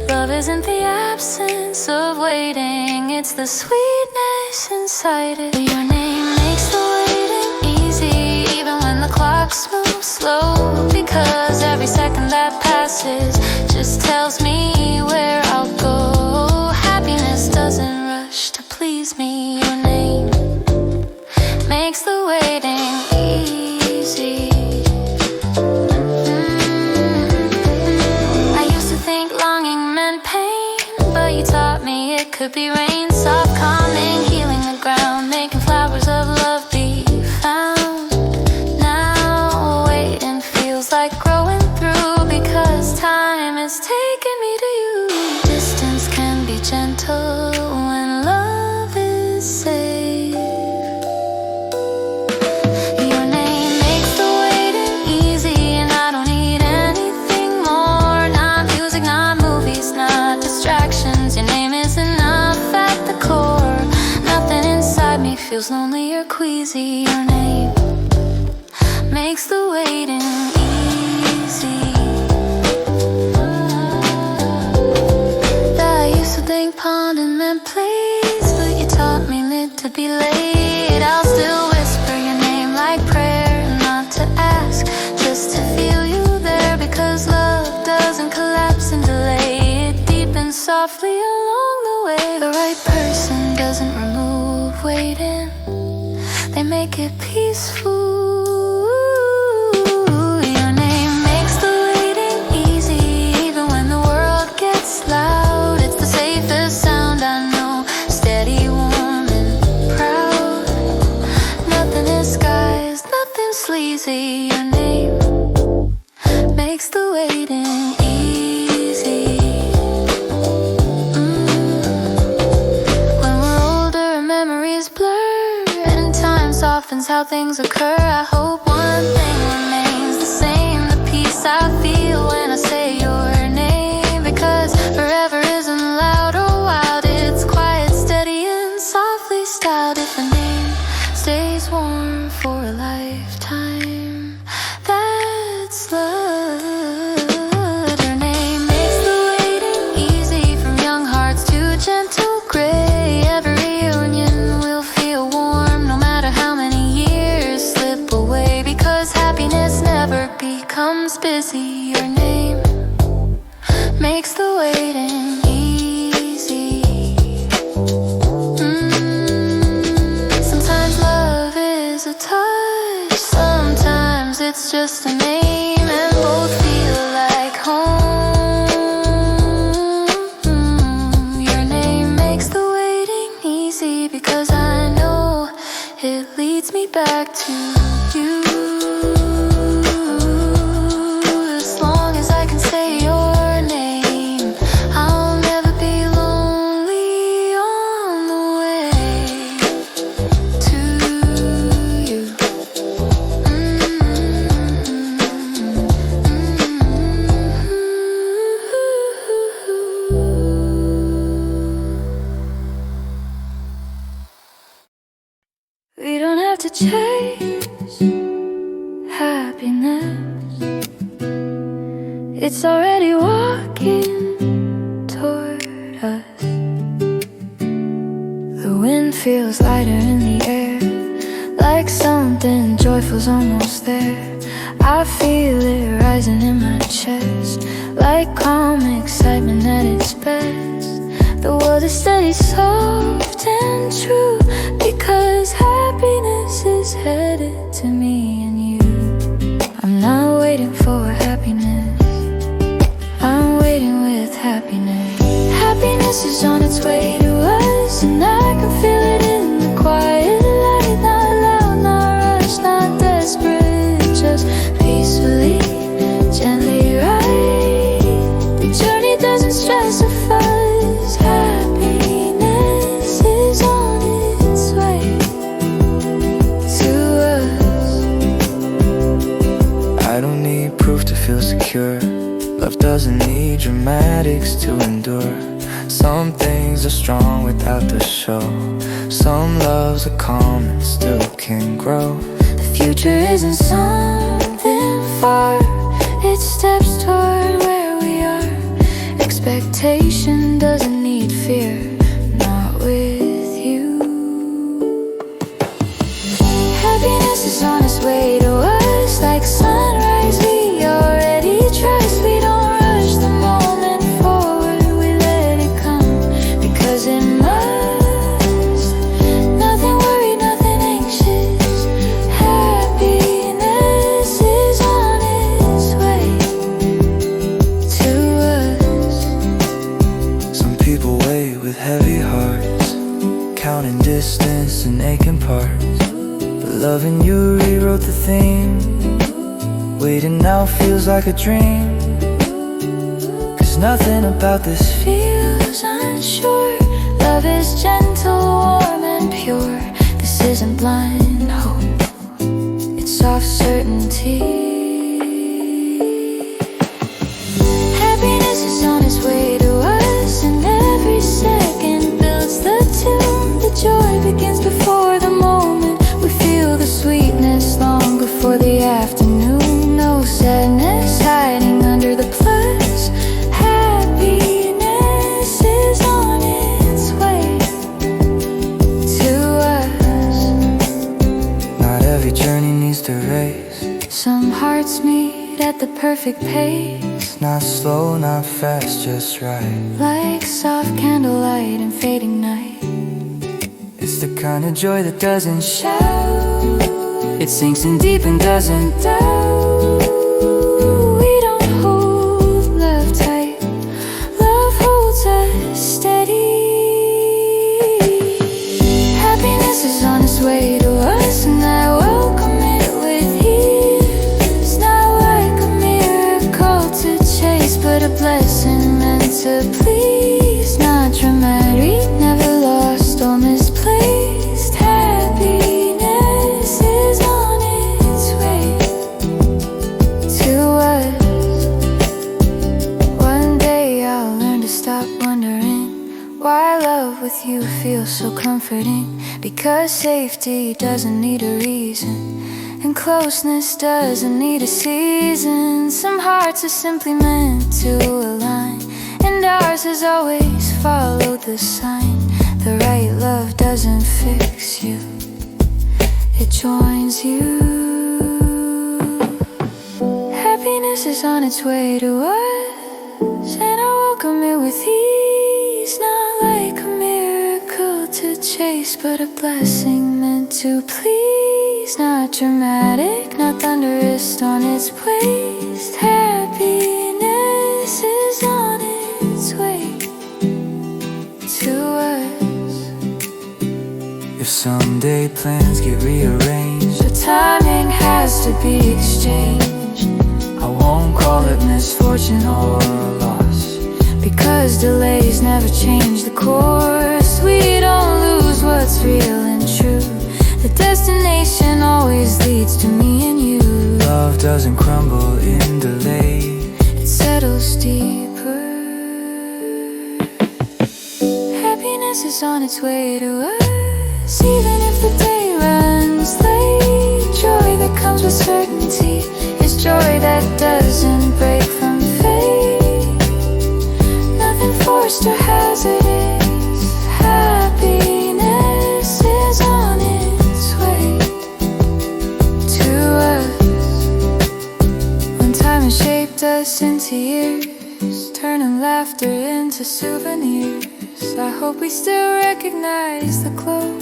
Love isn't the absence of waiting, it's the sweetness inside it. Your name makes the waiting easy, even when the clocks move slow, because every second that passes just tells me where I'll go. Happiness doesn't rush to please me. Your name makes the waiting easy. I used to think longing meant pain, but you taught me it could be rain. Soft calming, healing the ground, making flowers of love be found. Now waiting feels like growing through, because time is taking me to you. Distance can be gentle when love is safe. Your name makes the waiting easy, and I don't need anything more. Not music, not movies, not distractions. Your name is enough at the core. Nothing inside me feels lonely or queasy. Your name makes the waiting easy. I used to think ponding meant please, but you taught me lit to be late. I'll still whisper your name like prayer, not to ask, just to feel you there, because love doesn't collapse and delay. It deepens softly along the way. The right person doesn't remove waiting, they make it peaceful. Your name makes the waiting easy, even when the world gets loud. It's the safest sound I know, steady, warm and proud. Nothing disguised, nothing sleazy. Your name makes the waiting easy. When we're older, memories blur, and time softens how things occur. I hope one thing remains the same, the peace I feel when I say your name, because forever isn't loud or wild, it's quiet, steady and softly styled. If a name stays warm for a lifetime, that's love. Your name makes the waiting easy, from young hearts to gentle gray. Every reunion will feel warm, no matter how many years slip away, because happiness never becomes busy. Your name makes the waiting easy. Sometimes love is a touch, sometimes it's just a name, and both feel like home. Your name makes the waiting easy, because I know it leads me back to you. happiness. It's already walking toward us. The wind feels lighter in the air, like something joyful's almost there. I feel it rising in my chest, like calm excitement at its best. The world is steady, soft and true, because happiness is headed to me and you. I'm not waiting for happiness, I'm waiting with happiness. Happiness is on its way to us, and I can feel it in the quiet light. Not loud, not rushed, not desperate, just peacefully, gently right. The journey doesn't stress or fuss. Happiness is on its way to us. I don't need proof to feel secure. Love doesn't need dramatics to endure. Some things are strong without the show. Some loves are calm and still can grow. The future isn't something far, it steps toward where we are. Expectation doesn't need fear, not with you. Happiness is on its way to us, like sunrise we already trust. We don't rush the moment forward, we let it come, because it must. Nothing worried, nothing anxious. Happiness is on its way to us. Some people wait with heavy hearts, counting distance and aching parts. But loving you rewrote the theme. Waiting now feels like a dream, 'cause nothing about this Feels unsure. Love is gentle, warm and pure. This isn't blind hope, it's soft certainty. Happiness is on its way to us, and every second builds the tune. The joy begins before the moment. We feel the sweetness long before the afternoon. No sadness hiding under the plus. Happiness is on its way to us. Not every journey needs to race. Some hearts meet at the perfect pace, Not slow, not fast, just right. like soft candlelight and fading night. It's the kind of joy that doesn't shout. It sinks in deep and doesn't doubt. We don't hold love tight, love holds us steady. Happiness is on its way to us, and I welcome it with ease. Not like a miracle to chase, but a blessing meant to please. Not dramatic, never lost or misplaced. Happiness is on its way to us. One day I'll learn to stop wondering why love with you feels so comforting. Because safety doesn't need a reason, and closeness doesn't need a season. Some hearts are simply meant to align, and ours has always followed the sign. The right love doesn't fix you, it joins you. Happiness is on its way to us, and I welcome it with ease. Not like a miracle to chase, but a blessing meant to please. Not dramatic, not thunderous on its waist. Happiness is on its way to us. If someday plans get rearranged, The timing has to be exchanged, I won't call it misfortune or loss, because delays never change the course. We don't lose what's real and true. The destination always leads to me and you. love doesn't crumble in delay. It settles deeper. Happiness is on its way to us, even if the day runs late. Joy that comes with certainty us into years, turning laughter into souvenirs. I hope we still recognize the glow,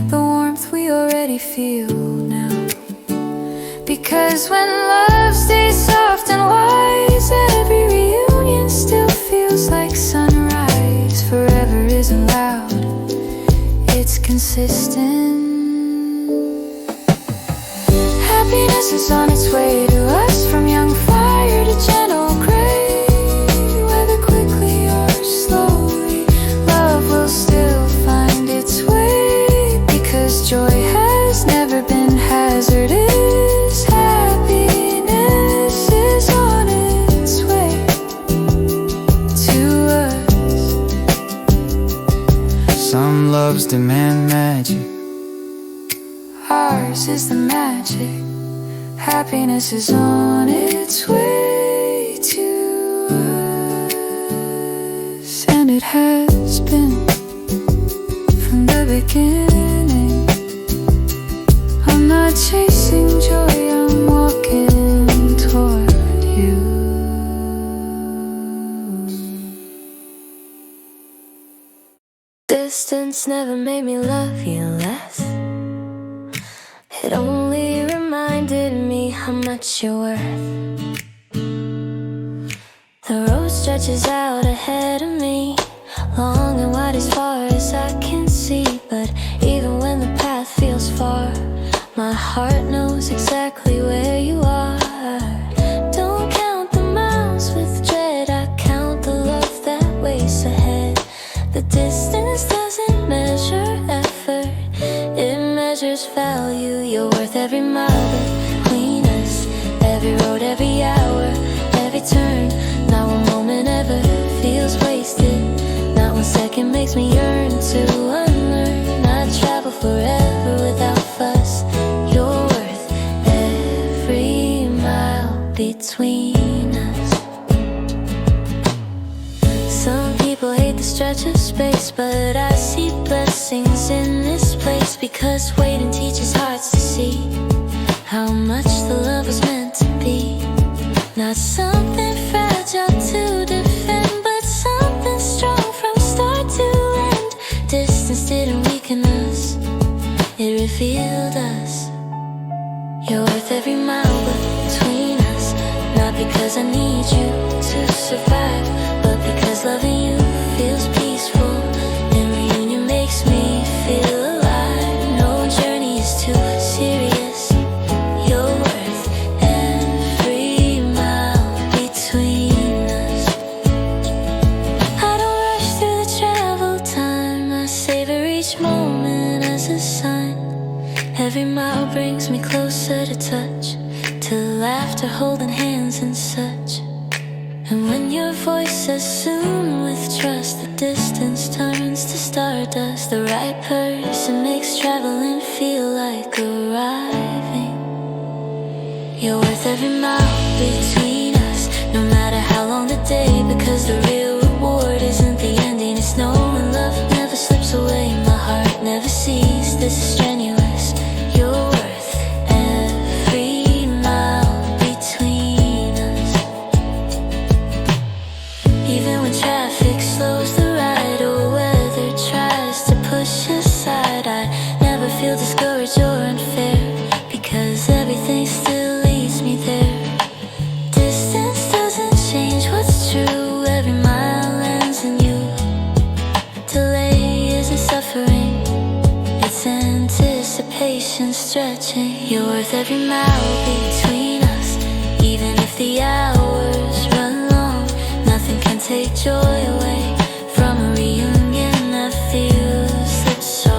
the warmth we already feel now. Because when love stays soft and wise, every reunion still feels like sunrise. Forever isn't loud, it's consistent. Happiness is on its way to us, from young fire to gentle gray. Whether quickly or slowly, love will still find its way. Because joy has never been hazardous, happiness is on its way to us. Some loves demand magic, ours is the magic. Happiness is on its way to us, and it has been from the beginning. I'm not chasing joy, I'm walking toward you. Distance never made me love you less. It only reminded me how much you're worth. The road stretches out ahead of me, long and wide as far as I can see. But even when the path feels far, my heart knows exactly where you are. Don't count the miles with dread, I count the love that waits ahead. The distance doesn't measure effort, it measures value. You're worth every mile between us, every road, every hour, every turn. Not one moment ever feels wasted, not one second makes me yearn to unlearn. I'd travel forever without fuss. You're worth every mile between us. Some people hate the stretch of space, but I see blessings in this place. Because waiting teaches hearts to see how much the love was meant to be. Not something fragile to defend, but something strong from start to end. Distance didn't weaken us, it revealed us. You're worth every mile between us, not because I need you to survive, but because loving you feels peaceful, and reunion makes me feel alive. No journey is too serious, you're worth every mile between us. I don't rush through the travel time, I savor each moment as a sign. Every mile brings me closer to touch, to laughter, holding hands and such. And when your voice says soon with trust, the distance turns to stardust. The right person makes traveling feel like arriving. You're worth every mile between us, no matter how long the day. Because the real reward isn't the ending, it's knowing love never slips away. My heart never sees this is strenuous. You're worth every mile between us. Even when traffic slows the ride, or weather tries to push aside, I never feel discouraged or unfair, because everything still leads me there. Distance doesn't change what's true, every mile ends in you. Delay isn't suffering, it's anticipation stretching. You're worth every mile between us, even if the hours run long. Nothing can take joy away from a reunion that feels like so.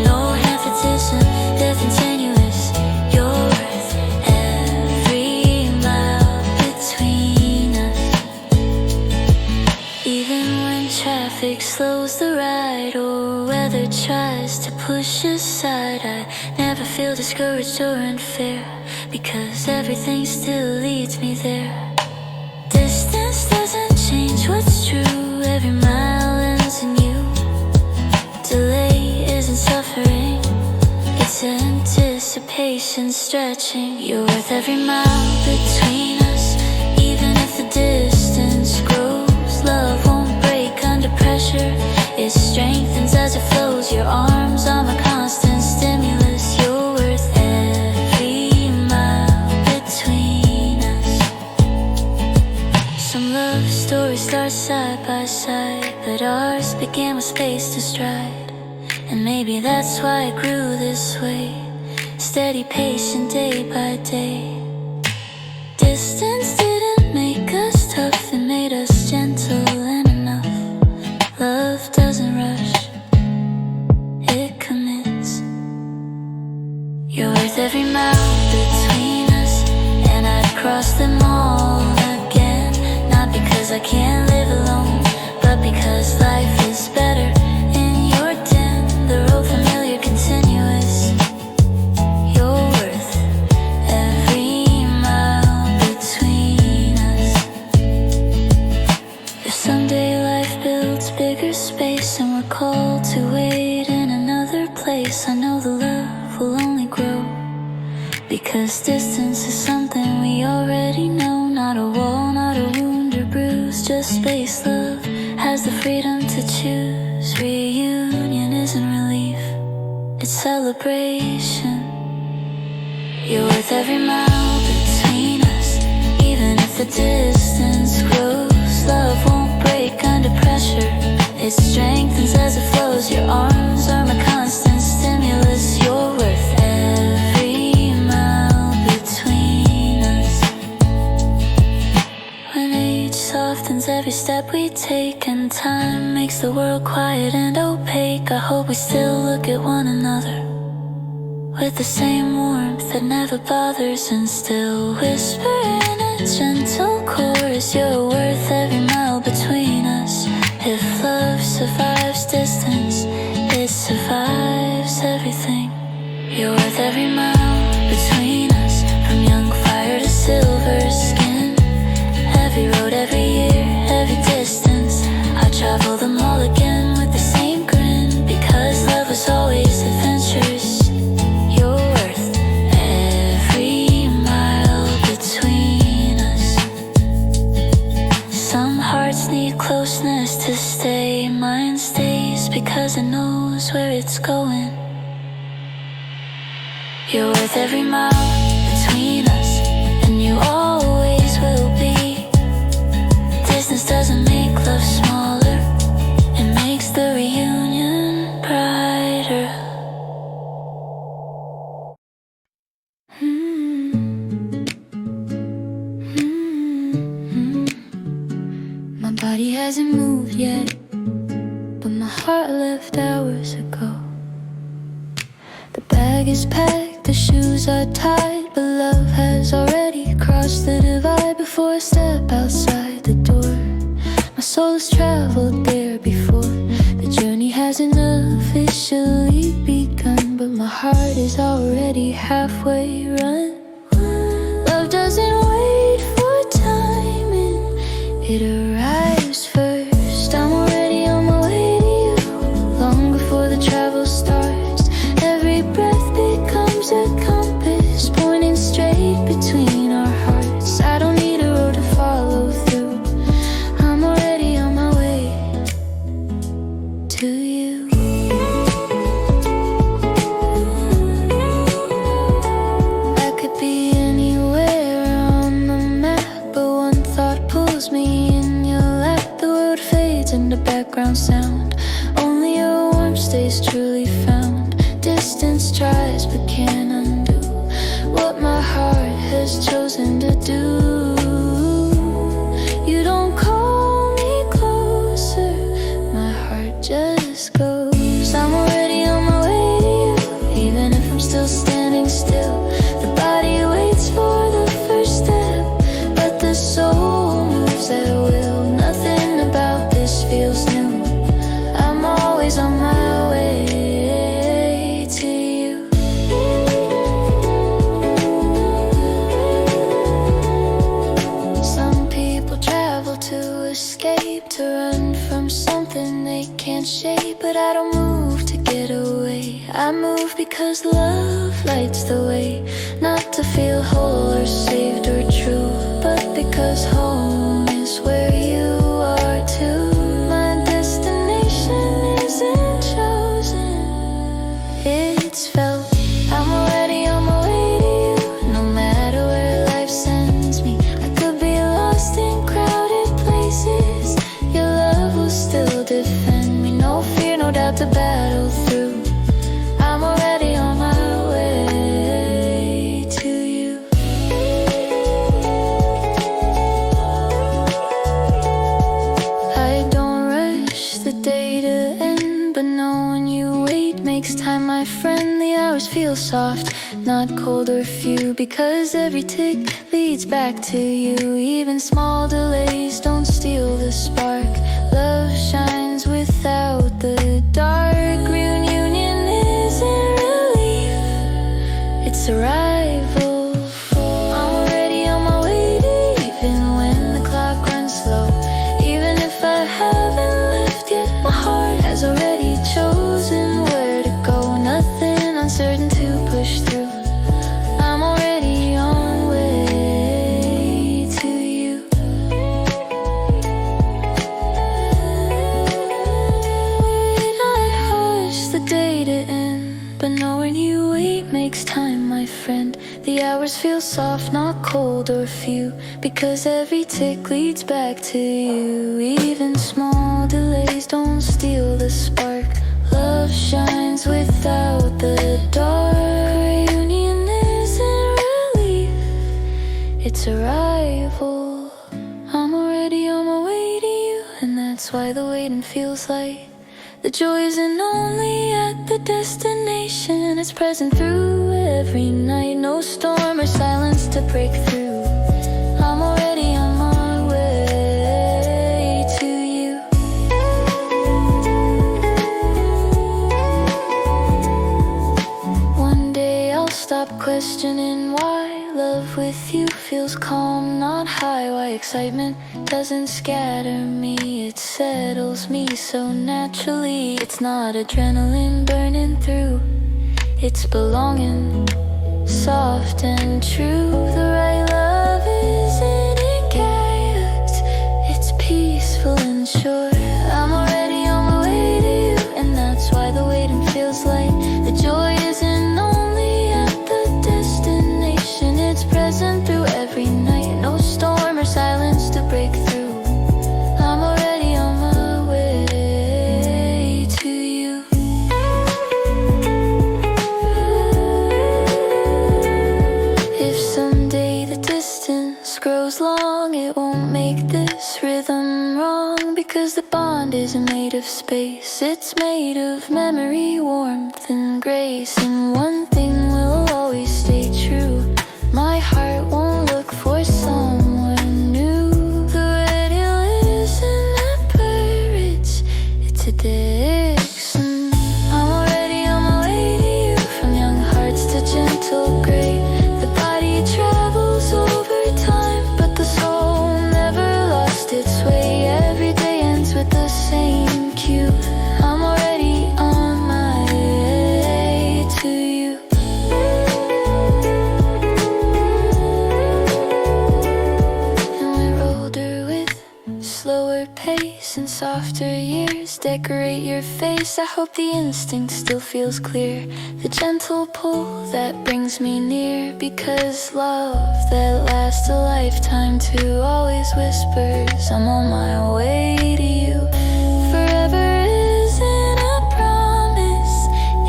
No nepotism, death and tenuous. You're worth every mile between us. Even when traffic slows the ride, or weather tries to push aside, I never feel discouraged or unfair, because everything still leads me there. Distance doesn't change what's true, every mile ends in you. Delay isn't suffering, it's anticipation stretching. You're worth every mile between us, even if the side by side, but ours began with space to stride. And maybe that's why it grew this way, steady, patient, day by day. Distance didn't make us tough, it made us gentle and enough. Love doesn't rush, it commits. You're worth every mile between us, and I'd cross them all again. Not because I can't live alone, but because life is better in your den. The road familiar, continuous. You're worth every mile between us. If someday life builds bigger space and we're called to wait in another place, I know the love will only grow, because distance is something we already know. Not a wall, not a wound or bruise, just space. Love has the freedom to choose. Reunion isn't relief, it's celebration. You're worth every mile between us, even if the distance grows. Love won't break under pressure, it strengthens as it flows. Your arms are my constant stimulus. You're worth every mile between us. When age softens every step we take, and time makes the world quiet and opaque, I hope we still look at one another with the same warmth that never bothers, and still whisper in a gentle chorus. You're worth every mile between us. If love survives distance, it survives everything. You're worth every mile between us, from young fire to silver skin. Every road, every year, every distance, I travel them all again with the same grin, because love was always adventurous. You're worth every mile between us. Some hearts need closeness to stay, mine stays because it knows where it's going. You're worth every mile between us, and you always will be. Distance doesn't make love smaller, it makes the reunion brighter. My body hasn't moved yet, but my heart left hours ago. The bag is packed, the shoes are tied, but love has already crossed the divide. Before I step outside the door, my soul has traveled there before. The journey hasn't officially begun, but my heart is already halfway run. Love doesn't wait for timing, it arrives first. I'm already on my way to you, long before the travel starts. Every breath becomes a compass, pointing straight between our hearts. I don't need a road to follow through, I'm already on my way to you. I could be anywhere on the map, but one thought pulls me in your lap. The world fades into background sound, only your warmth stays truly found. Distance tries but can't undo what my heart has chosen to do. You don't call me closer, my heart just goes. I'm already on my way to you, even if I'm still standing still. The body waits for the first step, but the soul moves at will. Nothing about this feels new, I'm always on my way to you. Some people travel to escape, to run from something they can't shake, but I don't move to get away. I move because love lights the way, not to feel whole or saved or true, but because home is where you are too. My destination isn't chosen, it's felt. I'm already on my way to you, no matter where life sends me. I could be lost in crowded places, feel soft, not cold or few, because every tick leads back to you. Even small delays don't steal the spark. Love shines without the dark. Reunion isn't relief, it's arrival. I'm already on my way to even when the clock runs slow. Even if I haven't left yet, my heart has already chosen where to go. Nothing uncertain to push through. I'm already on way to you. We'd not hush the day to end, but knowing you wait makes time, my friend. The hours feel soft, not cold or few, because every tick leads back to you. Even small delays don't steal the spark. Love shines without the dark. Reunion isn't relief, it's arrival. I'm already on my way to you, and that's why the waiting feels light. The joy isn't only at the destination, it's present through every night. No storm or silence to break through. I'm already on my way to you. One day I'll stop questioning why love with you feels calm, not high. Why excitement doesn't scatter me, it settles me so naturally. It's not adrenaline burning through, it's belonging, soft and true. The right love isn't in chaos, it's peaceful and sure. I'm already on my way to you, and that's why the waiting feels light. The joy isn't only at the destination, it's present through every night. No storm or silence to break through. I'm already on my way to you. If someday the distance grows long, it won't make this rhythm wrong, because the bond isn't made of space, it's made of memory, warmth and grace. And one thing will always stay true, my heart won't look for someone new. The radio isn't that pirates, it's addiction. I'm already on my way to you, from young hearts to gentle gray. The body travels over time, but the soul never lost its way. Every day ends with the same cue. I'm already on my way to you. And we're older with slower pace and softer years decorate your face. I hope the instinct still feels clear, the gentle pull that brings me near, because love that lasts a lifetime too always whispers, I'm on my way to you. Forever isn't a promise,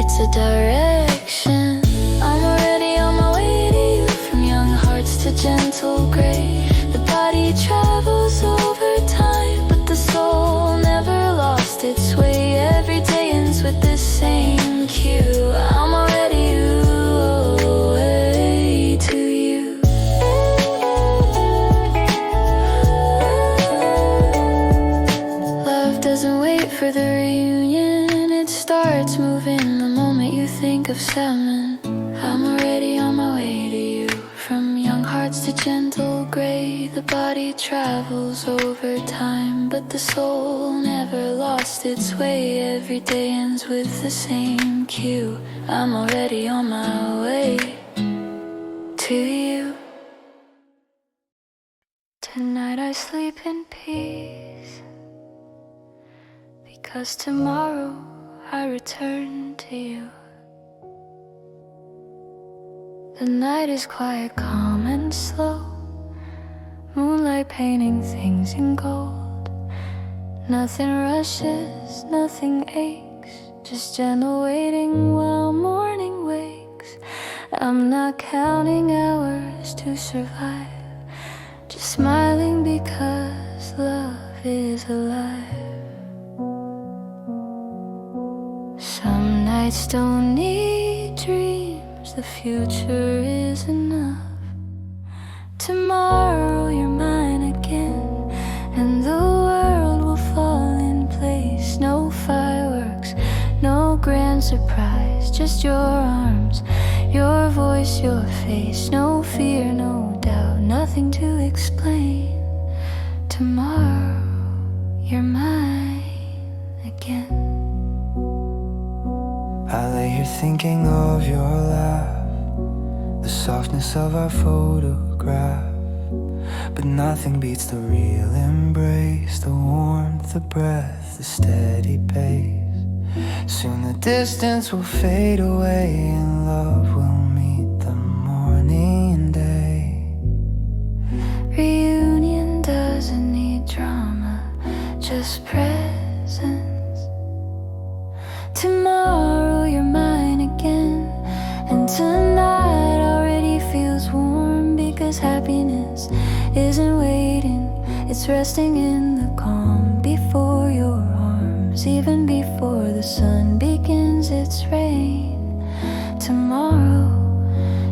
it's a direction. I'm already on my way to you, from young hearts to gentle gray. The body travels over time, but the soul never lost its way. Every day ends with the same cue. I'm already way to you. Love doesn't wait for the reunion, it starts moving the moment you think of salmon. I'm already on my way to you, from young hearts to gentle gray. The body travels over time, but the soul never lost its way. Every day ends with the same cue. I'm already on my way to you. Tonight I sleep in peace, because tomorrow I return to you. The night is quiet, calm and slow, moonlight painting things in gold. Nothing rushes, nothing aches, just gentle waiting while morning wakes. I'm not counting hours to survive, just smiling because love is alive. Some nights don't need dreams, the future is enough. Tomorrow you're mine again, and the world will fall in place. No fireworks, no grand surprise, just your arms, your voice, your face. No fear, no doubt, nothing to explain. Tomorrow you're mine again. I lay here thinking of your laugh, the softness of our photograph. But nothing beats the real embrace, the warmth, the breath, the steady pace. Soon the distance will fade away and love will meet the morning day. Reunion doesn't need drama, just presence. Tomorrow you're mine again, and tonight already feels warm, because happiness isn't waiting, it's resting in the calm before your arms, even before the sun begins its reign. Tomorrow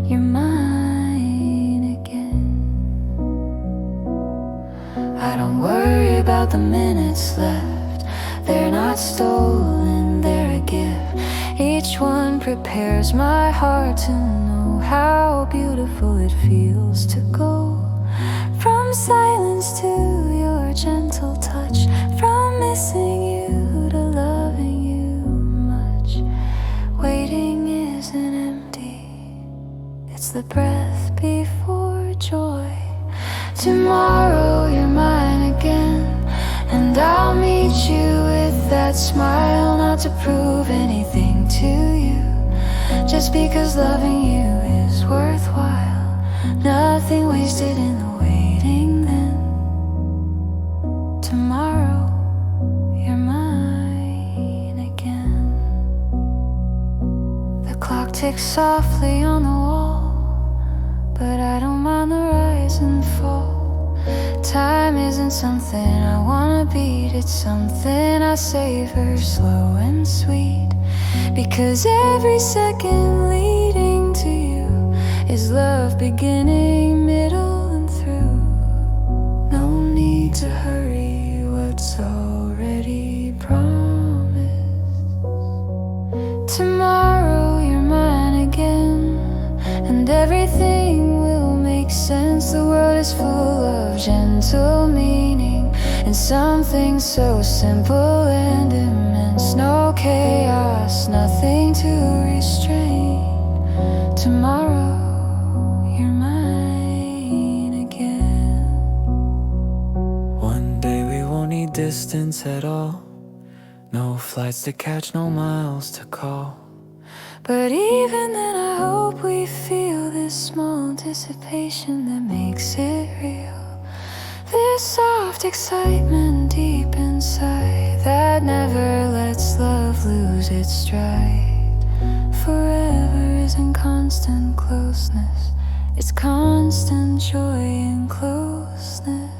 you're mine again. I don't worry about the minutes left, they're not stolen, they're a gift. Each one prepares my heart to know how beautiful it feels to go from silence to your gentle touch, from missing you to loving you much. Waiting isn't empty, it's the breath before joy. Tomorrow you're mine again, and I'll meet you with that smile, not to prove anything to you, just because loving you is worthwhile. Nothing wasted in the waiting then. Tomorrow you're mine again. The clock ticks softly on the wall, but I don't mind the rise and fall. Time isn't something I wanna beat, it's something I savor slow and sweet, because every second leading to you is love beginning, middle and through. No need to hurry what's already promised. Tomorrow you're mine again, and everything will make sense. The world is full of gentle meaning, and something so simple and immense. No chaos, nothing to restrain. Tomorrow you're mine again. One day we won't need distance at all, no flights to catch, no miles to call. But even then I hope we feel this small dissipation that makes it real. This soft excitement deep inside that never lets love lose its stride. Forever isn't constant closeness, it's constant joy in closeness.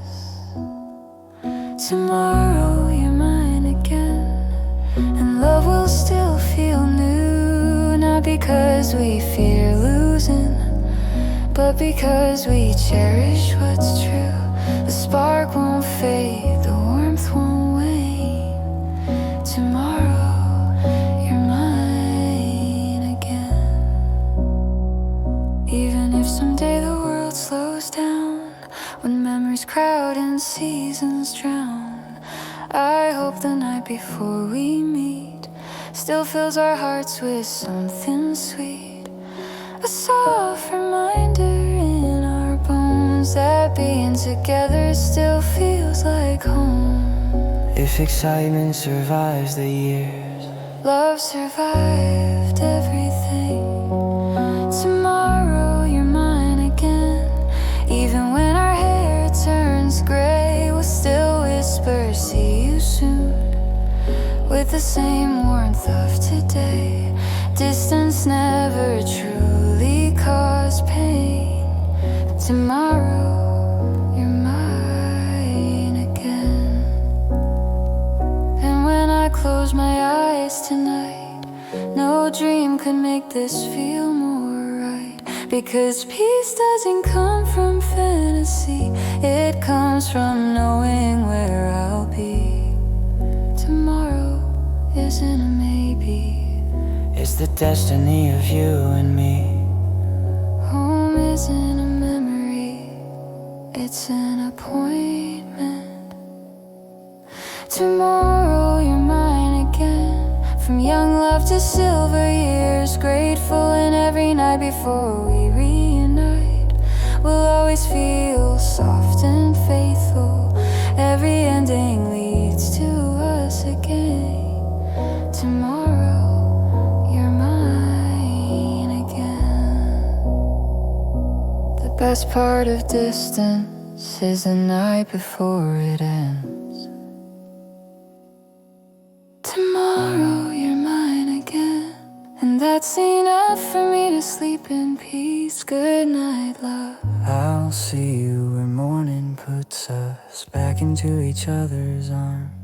Tomorrow you're mine again, and love will still feel new, not because we fear losing, but because we cherish what's true. The spark won't fade, the warmth won't wane. Tomorrow you're mine again. Even if someday the world slows down, when memories crowd and seasons drown, I hope the night before we meet still fills our hearts with something sweet. A soft reminder in our bones that being together still feels like home. If excitement survives the years, Love survived everything. Tomorrow you're mine again. Even when our hair turns gray, we'll still whisper, see you soon, with the same warmth of today. Distance never truly caused pain. Tomorrow you're mine again. And when I close my eyes tonight, no dream could make this feel more Because peace doesn't come from fantasy, it comes from knowing where I'll be. Tomorrow isn't a maybe. It's the destiny of you and me. Home isn't a memory, it's an appointment. Tomorrow you're mine again. From young love to silver years, grateful, and every night before we reunite, we'll always feel soft and faithful. Every ending leads to us again. Tomorrow you're mine again. The best part of distance is the night before it ends. Tomorrow you're mine again, and that's enough for me to sleep in peace. Good night, love. I'll see you where morning puts us back into each other's arms.